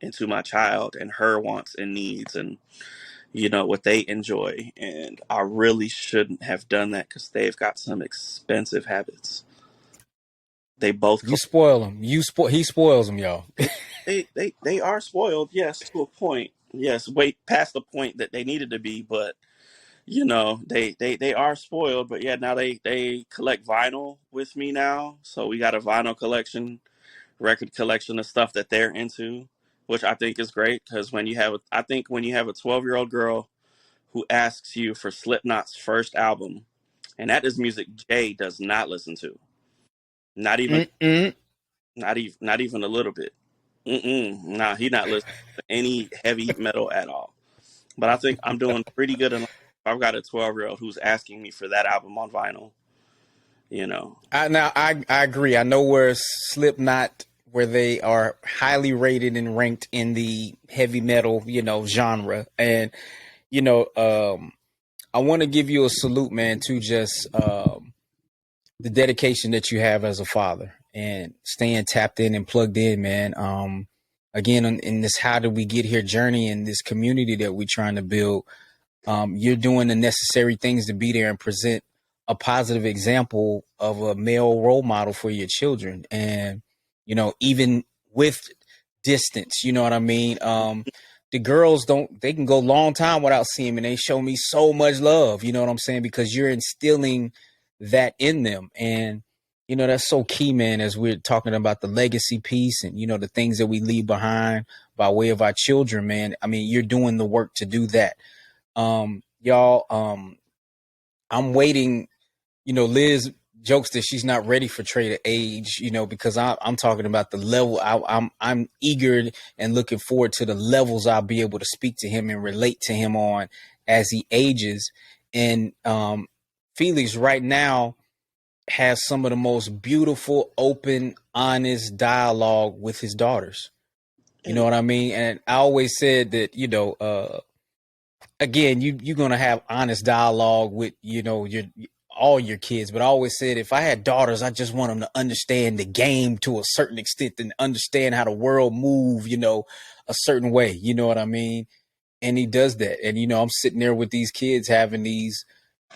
Speaker 2: into my child and her wants and needs and, what they enjoy. And I really shouldn't have done that, because they've got some expensive habits. They both,
Speaker 1: You spoil them. He spoils them, y'all.
Speaker 2: they are spoiled, yes, to a point. Yes, wait past the point that they needed to be, but they are spoiled. But yeah, now they collect vinyl with me now, so we got a vinyl collection, record collection of stuff that they're into, which I think is great, because I think when you have a 12-year-old girl who asks you for Slipknot's first album, and that is music Jay does not listen to, not even
Speaker 1: Mm-mm.
Speaker 2: not even a little bit. Nah, he not listening to any heavy metal at all. But I think I'm doing pretty good in life. I've got a 12-year-old who's asking me for that album on vinyl.
Speaker 1: I agree. I know where Slipknot, where they are highly rated and ranked in the heavy metal, genre. And, I want to give you a salute, man, to just the dedication that you have as a father and staying tapped in and plugged in, man. Again, in this how did we get here journey in this community that we're trying to build, you're doing the necessary things to be there and present a positive example of a male role model for your children. And, even with distance, you know what I mean? The girls they can go long time without seeing me. And they show me so much love, you know what I'm saying? Because you're instilling that in them. And, that's so key, man, as we're talking about the legacy piece and, the things that we leave behind by way of our children, man. I mean, you're doing the work to do that. Y'all, I'm waiting. Liz jokes that she's not ready for Trey to age, because I'm talking about the level. I'm eager and looking forward to the levels I'll be able to speak to him and relate to him on as he ages. And Felix right now has some of the most beautiful, open, honest dialogue with his daughters. You know what I mean? And I always said that, again, you're gonna have honest dialogue with all your kids, but I always said if I had daughters, I just want them to understand the game to a certain extent and understand how the world move, a certain way. You know what I mean? and he does that. And I'm sitting there with these kids having these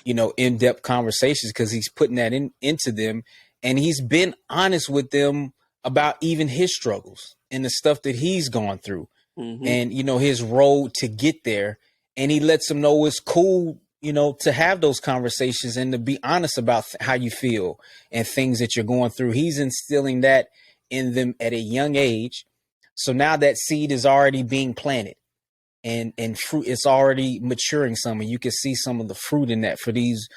Speaker 1: in-depth conversations because he's putting that into them, and he's been honest with them about even his struggles and the stuff that he's gone through,
Speaker 2: Mm-hmm.
Speaker 1: and his road to get there. And he lets them know it's cool to have those conversations and to be honest about how you feel and things that you're going through. He's instilling that in them at a young age, so now that seed is already being planted, and fruit, it's already maturing some, and you can see some of the fruit in that for these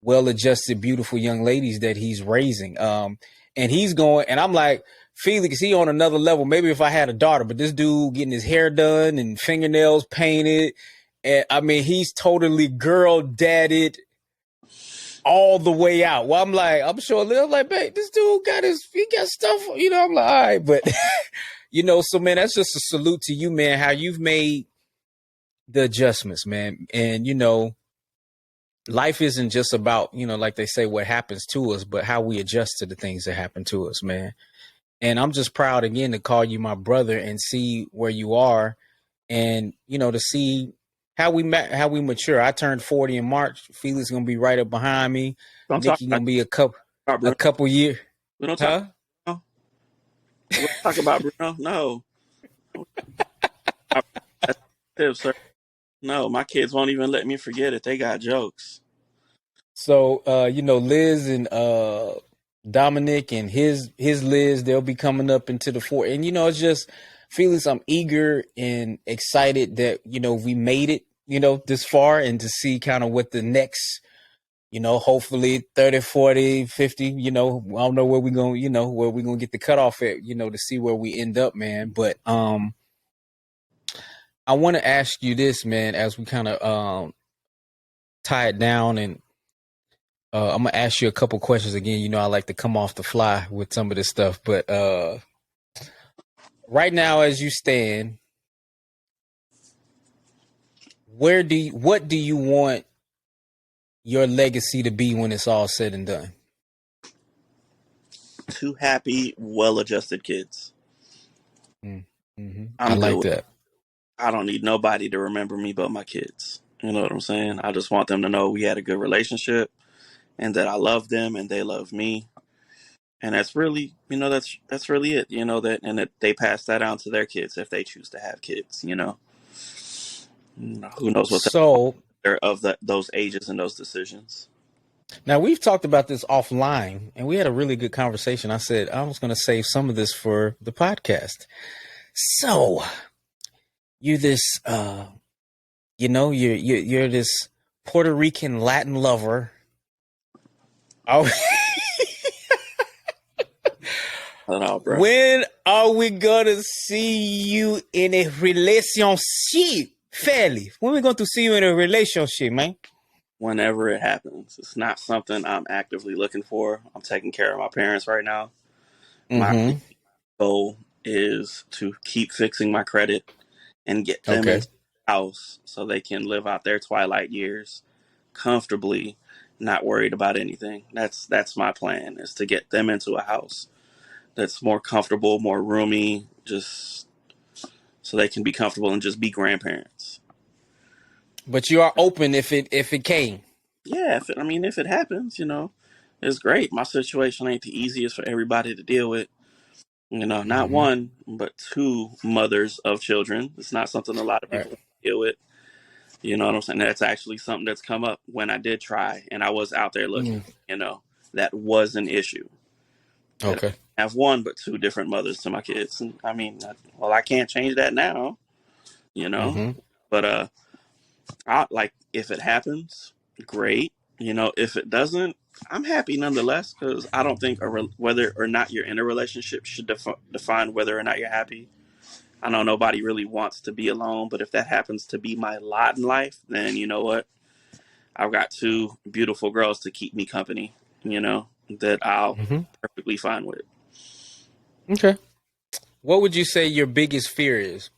Speaker 1: well-adjusted, beautiful young ladies that he's raising. And he's going, and I'm like, Felix, he on another level. Maybe if I had a daughter, but this dude getting his hair done and fingernails painted, and I mean, he's totally girl dadded all the way out. Well, I'm sure I'm like, babe, this dude he got stuff, I'm like, all right, but so man, that's just a salute to you, man, how you've made the adjustments, man. And life isn't just about, like they say, what happens to us, but how we adjust to the things that happen to us, man. And I'm just proud again to call you my brother and see where you are, and to see how we mature. I turned 40 in March. Felix gonna be right up behind me.
Speaker 2: Don't talk
Speaker 1: Nikki gonna be a couple years.
Speaker 2: We don't talk.
Speaker 1: Huh?
Speaker 2: Bruno. We don't talk about Bruno. No. That's tip, sir. No, my kids won't even let me forget it. They got jokes.
Speaker 1: So Liz and Dominic and his Liz, they'll be coming up into the fore. And it's just Felix, I'm eager and excited that we made it this far, and to see kind of what the next hopefully 30, 40, 50, I don't know where we're going, where we're going to get the cutoff at, to see where we end up, man. But I want to ask you this, man, as we kind of tie it down, and I'm gonna ask you a couple questions again. I like to come off the fly with some of this stuff, but right now, as you stand, what do you want your legacy to be when it's all said and done?
Speaker 2: 2 happy, well-adjusted kids.
Speaker 1: Mm-hmm. I
Speaker 2: I'm good
Speaker 1: like
Speaker 2: with
Speaker 1: that.
Speaker 2: I don't need nobody to remember me but my kids. You know what I'm saying? I just want them to know we had a good relationship and that I love them and they love me. And that's really, that's really it, that, and that they pass that on to their kids if they choose to have kids, who knows what
Speaker 1: So
Speaker 2: they're of those ages and those decisions.
Speaker 1: now we've talked about this offline, and we had a really good conversation. I said I was going to save some of this for the podcast. So you're this, you're this Puerto Rican Latin lover. Oh.
Speaker 2: Know, bro.
Speaker 1: When are we gonna see you in a relationship, Felix? When are we going to see you in a relationship, man?
Speaker 2: Whenever it happens. It's not something I'm actively looking for. I'm taking care of my parents right now.
Speaker 1: Mm-hmm.
Speaker 2: My goal is to keep fixing my credit and get them into the house so they can live out their twilight years comfortably, not worried about anything. That's my plan, is to get them into a house that's more comfortable, more roomy, just so they can be comfortable and just be grandparents.
Speaker 1: But you are open if it came.
Speaker 2: Yeah, if it happens, it's great. My situation ain't the easiest for everybody to deal with. Not one, but 2 mothers of children. It's not something a lot of people deal with. You know what I'm saying? That's actually something that's come up when I did try and I was out there looking. That was an issue.
Speaker 1: Okay.
Speaker 2: I have 1 but 2 different mothers to my kids. And I can't change that now, But if it happens, great. If it doesn't, I'm happy nonetheless, because I don't think whether or not you're in a relationship should define whether or not you're happy. I know nobody really wants to be alone, but if that happens to be my lot in life, then you know what? I've got 2 beautiful girls to keep me company, that I'll perfectly fine with.
Speaker 1: Okay. What would you say your biggest fear is?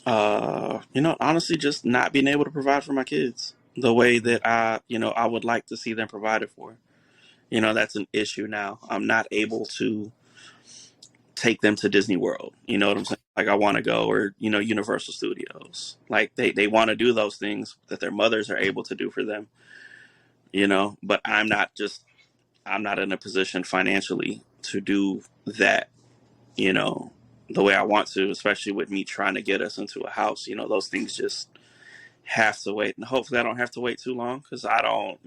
Speaker 2: Honestly, just not being able to provide for my kids the way that I would like to see them provided for. That's an issue now. I'm not able to take them to Disney World. You know what I'm saying? Like I want to go, or Universal Studios. Like they want to do those things that their mothers are able to do for them. But I'm not in a position financially to do that. The way I want to, especially with me trying to get us into a house. Those things just have to wait, and hopefully I don't have to wait too long, because I don't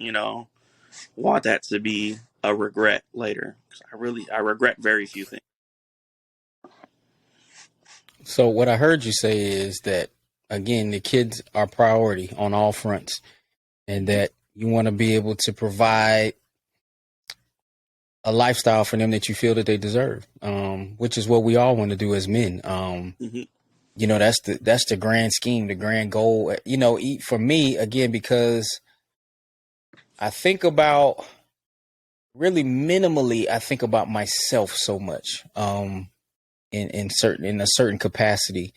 Speaker 2: want that to be a regret later. 'Cause I regret very few things.
Speaker 1: So what I heard you say is that, again, the kids are priority on all fronts, and that you want to be able to provide a lifestyle for them that you feel that they deserve, which is what we all want to do as men.
Speaker 2: Mm-hmm.
Speaker 1: That's the grand scheme, the grand goal. For me, again, because I think about really minimally, I think about myself so much, in a certain capacity.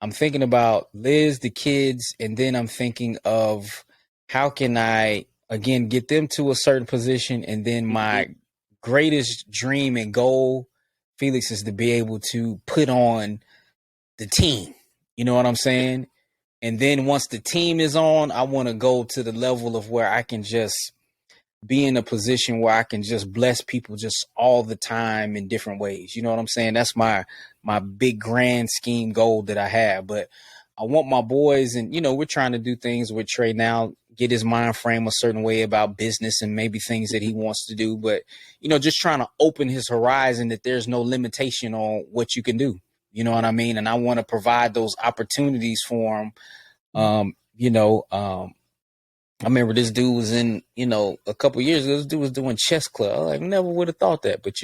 Speaker 1: I'm thinking about Liz, the kids, and then I'm thinking of how can I, again, get them to a certain position. And then my greatest dream and goal, Felix, is to be able to put on the team. You know what I'm saying? And then once the team is on, I want to go to the level of where I can just be in a position where I can just bless people just all the time in different ways. You know what I'm saying? That's my big grand scheme goal that I have. But I want my boys, and we're trying to do things with Trey now, get his mind frame a certain way about business and maybe things that he wants to do. But just trying to open his horizon, that there's no limitation on what you can do. You know what I mean? And I want to provide those opportunities for him. I remember this dude was in, a couple of years ago, this dude was doing chess club. I never would have thought that. But,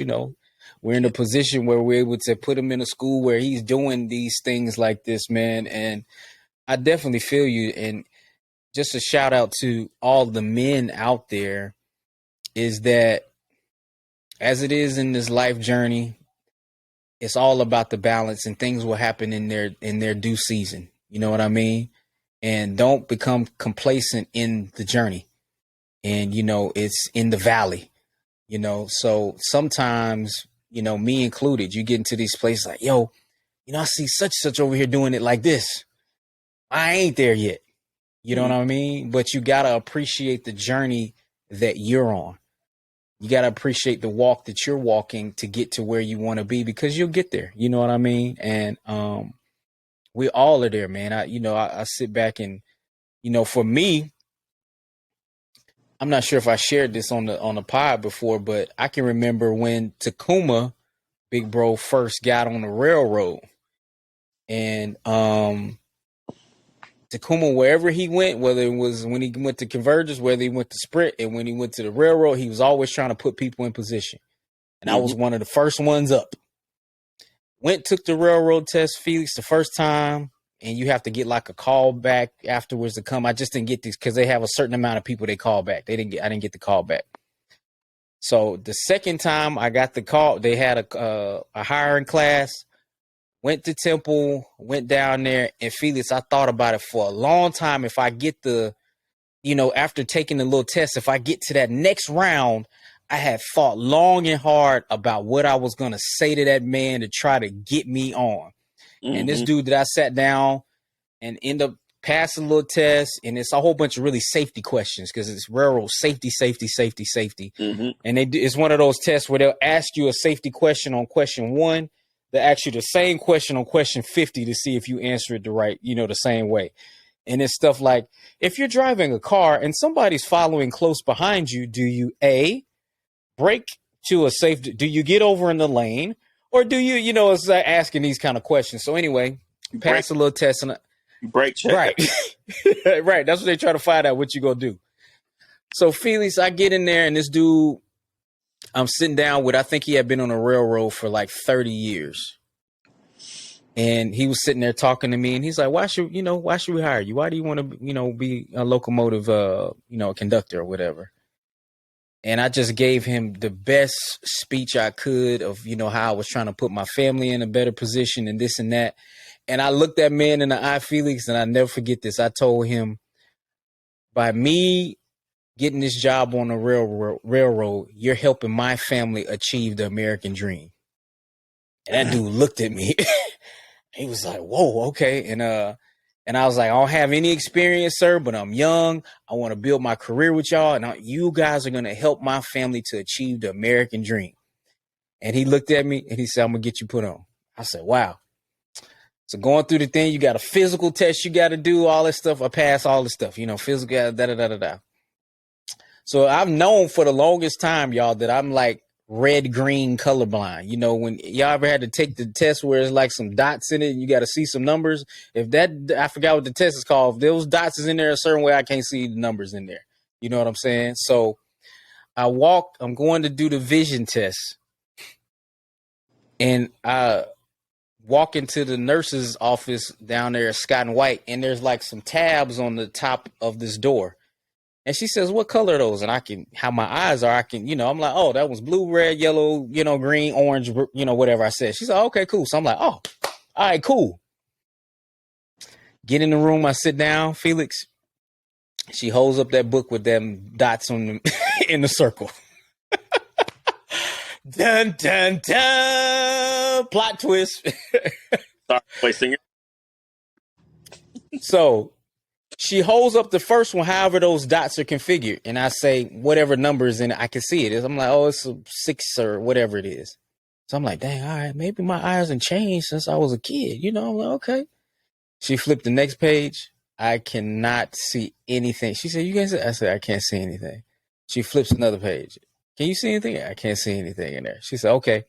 Speaker 1: we're in a position where we're able to put him in a school where he's doing these things like this, man. And I definitely feel you. And just a shout out to all the men out there, is that as it is in this life journey, it's all about the balance, and things will happen in their due season. You know what I mean? And don't become complacent in the journey. And, it's in the valley, so sometimes, me included, you get into these places like, yo, I see such over here doing it like this. I ain't there yet. You know what I mean? But you got to appreciate the journey that you're on. You got to appreciate the walk that you're walking to get to where you want to be, because you'll get there. You know what I mean? And, we all are there, man. I sit back and, for me, I'm not sure if I shared this on the pod before, but I can remember when Takuma, big bro, first got on the railroad, and Takuma, wherever he went, whether it was when he went to Convergence, whether he went to Sprint, and when he went to the railroad, he was always trying to put people in position. And I was one of the first ones up. Took the railroad test, Felix, the first time, and you have to get like a call back afterwards to come. I just didn't get these because they have a certain amount of people they call back. I didn't get the call back. So the second time I got the call, they had a hiring class. Went to Temple, went down there, and Felix, I thought about it for a long time. If I get after taking the little test, if I get to that next round, I had thought long and hard about what I was going to say to that man to try to get me on. And this dude that I sat down and end up passing a little test, and it's a whole bunch of really safety questions, because it's railroad safety. And it's one of those tests where they'll ask you a safety question on question 1. They ask you the same question on question 50 to see if you answer it the same way. And it's stuff like, if you're driving a car and somebody's following close behind you, do you A, brake to a safety? Do you get over in the lane? Or do you, it's like asking these kind of questions. So anyway, pass a little test. And
Speaker 2: brake check.
Speaker 1: Right. Right. That's what they try to find out what you going to do. So Felix, I get in there, and this dude I'm sitting down with, I think he had been on a railroad for like 30 years. And he was sitting there talking to me, and he's like, why should we hire you? Why do you want to, be a locomotive, conductor or whatever? And I just gave him the best speech I could of, how I was trying to put my family in a better position and this and that. And I looked that man in the eye, Felix, and I never forget this. I told him, by me getting this job on the railroad, you're helping my family achieve the American dream. And that dude looked at me. He was like, whoa, okay. And I was like, I don't have any experience, sir, but I'm young. I want to build my career with y'all. And you guys are going to help my family to achieve the American dream. And he looked at me and he said, I'm going to get you put on. I said, wow. So going through the thing, you got a physical test you got to do, all this stuff. I passed all this stuff, physical, da. So I've known for the longest time, y'all, that I'm like red-green colorblind. When y'all ever had to take the test where it's like some dots in it and you got to see some numbers. I forgot what the test is called. If those dots is in there a certain way, I can't see the numbers in there. You know what I'm saying? So I'm going to do the vision test. And I walk into the nurse's office down there at Scott and White, and there's like some tabs on the top of this door. And she says, what color are those? And how my eyes are, I'm like, oh, that was blue, red, yellow, green, orange, whatever I said. She said, okay, cool. So I'm like, oh, all right, cool. Get in the room. I sit down, Felix. She holds up that book with them dots on them in the circle. Dun, dun, dun. Plot twist.
Speaker 2: Sorry, wait, singer.
Speaker 1: So she holds up the first one, however those dots are configured. And I say, whatever number is in it, I can see it. I'm like, oh, it's a 6 or whatever it is. So I'm like, dang, all right, maybe my eyes have changed since I was a kid. I'm like, okay. She flipped the next page. I cannot see anything. She said, you can see? I said, I can't see anything. She flips another page. Can you see anything? I can't see anything in there. She said, okay,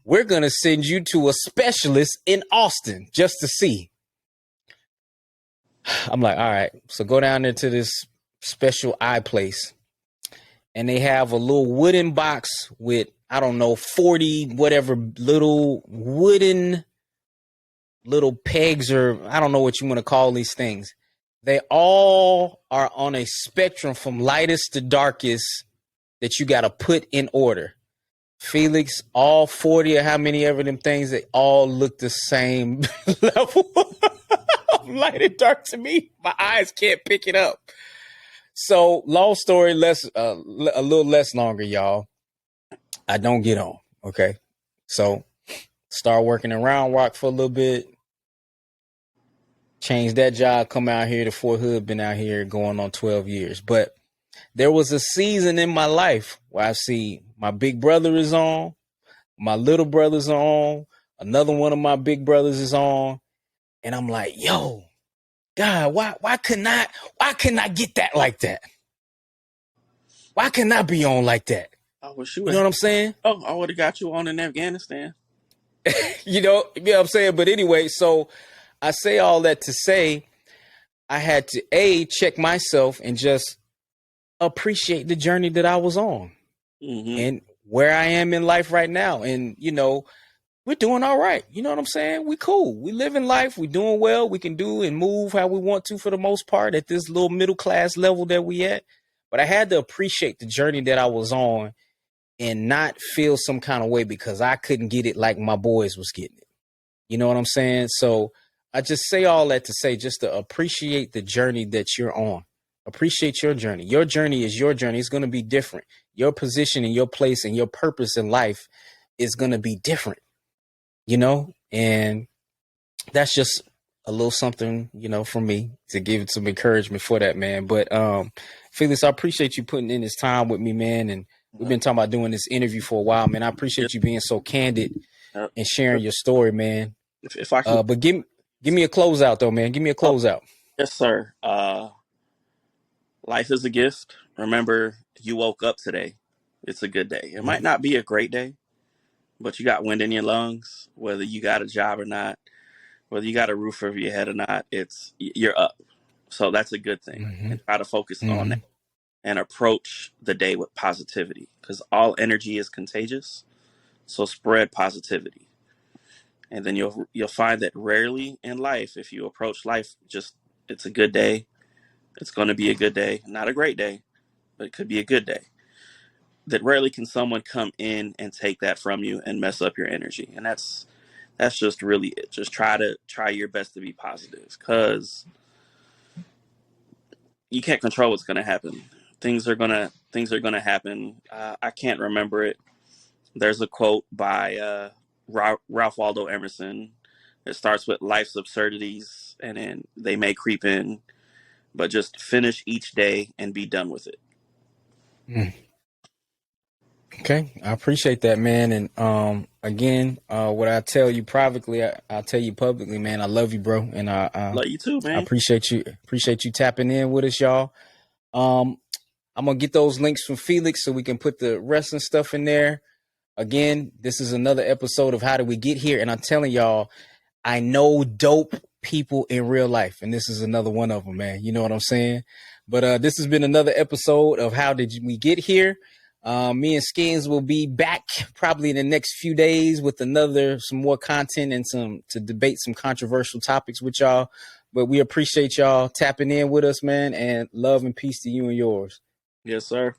Speaker 1: we're going to send you to a specialist in Austin just to see. I'm like, all right. So go down there to this special eye place. And they have a little wooden box with, I don't know, 40 whatever little wooden little pegs, or I don't know what you want to call these things. They all are on a spectrum from lightest to darkest that you got to put in order. Felix, all 40 or how many ever them things, they all look the same level of light and dark to me. My eyes can't pick it up. So long story, a little less longer, y'all. I don't get on. Okay. So start working around Rock for a little bit. Changed that job, come out here to Fort Hood, been out here going on 12 years. But there was a season in my life where I see my big brother is on, my little brother's on, another one of my big brothers is on. And I'm like, yo, God, why couldn't I get that like that? Why couldn't I be on like that?
Speaker 2: I wish
Speaker 1: you know what I'm saying?
Speaker 2: Oh, I would have got you on in Afghanistan.
Speaker 1: You know what I'm saying? But anyway, so I say all that to say I had to check myself and just appreciate the journey that I was on and where I am in life right now. And, we're doing all right. You know what I'm saying? We cool. We live in life. We doing well. We can do and move how we want to for the most part at this little middle class level that we at. But I had to appreciate the journey that I was on and not feel some kind of way because I couldn't get it like my boys was getting it. You know what I'm saying? So I just say all that to say just to appreciate the journey that you're on. Appreciate your journey. Your journey is your journey. It's going to be different. Your position and your place and your purpose in life is going to be different, and that's just a little something, from me to give it some encouragement for that, man. But Felix, I appreciate you putting in this time with me, man. And we've been talking about doing this interview for a while, man. I appreciate you being so candid and sharing your story, man.
Speaker 2: If I can,
Speaker 1: but give me a closeout though, man. Give me a closeout.
Speaker 2: Yes, sir. Life is a gift. Remember, you woke up today. It's a good day. It might not be a great day, but you got wind in your lungs, whether you got a job or not, whether you got a roof over your head or not, you're up. So that's a good thing. And try to focus on that and approach the day with positivity because all energy is contagious. So spread positivity. And then you'll find that rarely in life, if you approach life just it's a good day, it's going to be a good day, not a great day, but it could be a good day. That rarely can someone come in and take that from you and mess up your energy. And that's just really it. Just try your best to be positive because you can't control what's going to happen. Things are going to happen. I can't remember it. There's a quote by Ralph Waldo Emerson. It starts with life's absurdities, and then they may creep in, but just finish each day and be done with it.
Speaker 1: Okay, I appreciate that, man. And again, what I tell you privately, I'll tell you publicly, man. I love you, bro, and
Speaker 2: Love you too,
Speaker 1: I
Speaker 2: man.
Speaker 1: appreciate you. Appreciate you tapping in with us, y'all. I'm gonna get those links from Felix so we can put the wrestling stuff in there. Again, this is another episode of How Did We Get Here, and I'm telling y'all, I know dope people in real life, and this is another one of them, man. You know what I'm saying? But this has been another episode of How Did We Get Here. Me and Skins will be back probably in the next few days with some more content and to debate some controversial topics with y'all. But we appreciate y'all tapping in with us, man, and love and peace to you and yours.
Speaker 2: Yes, sir.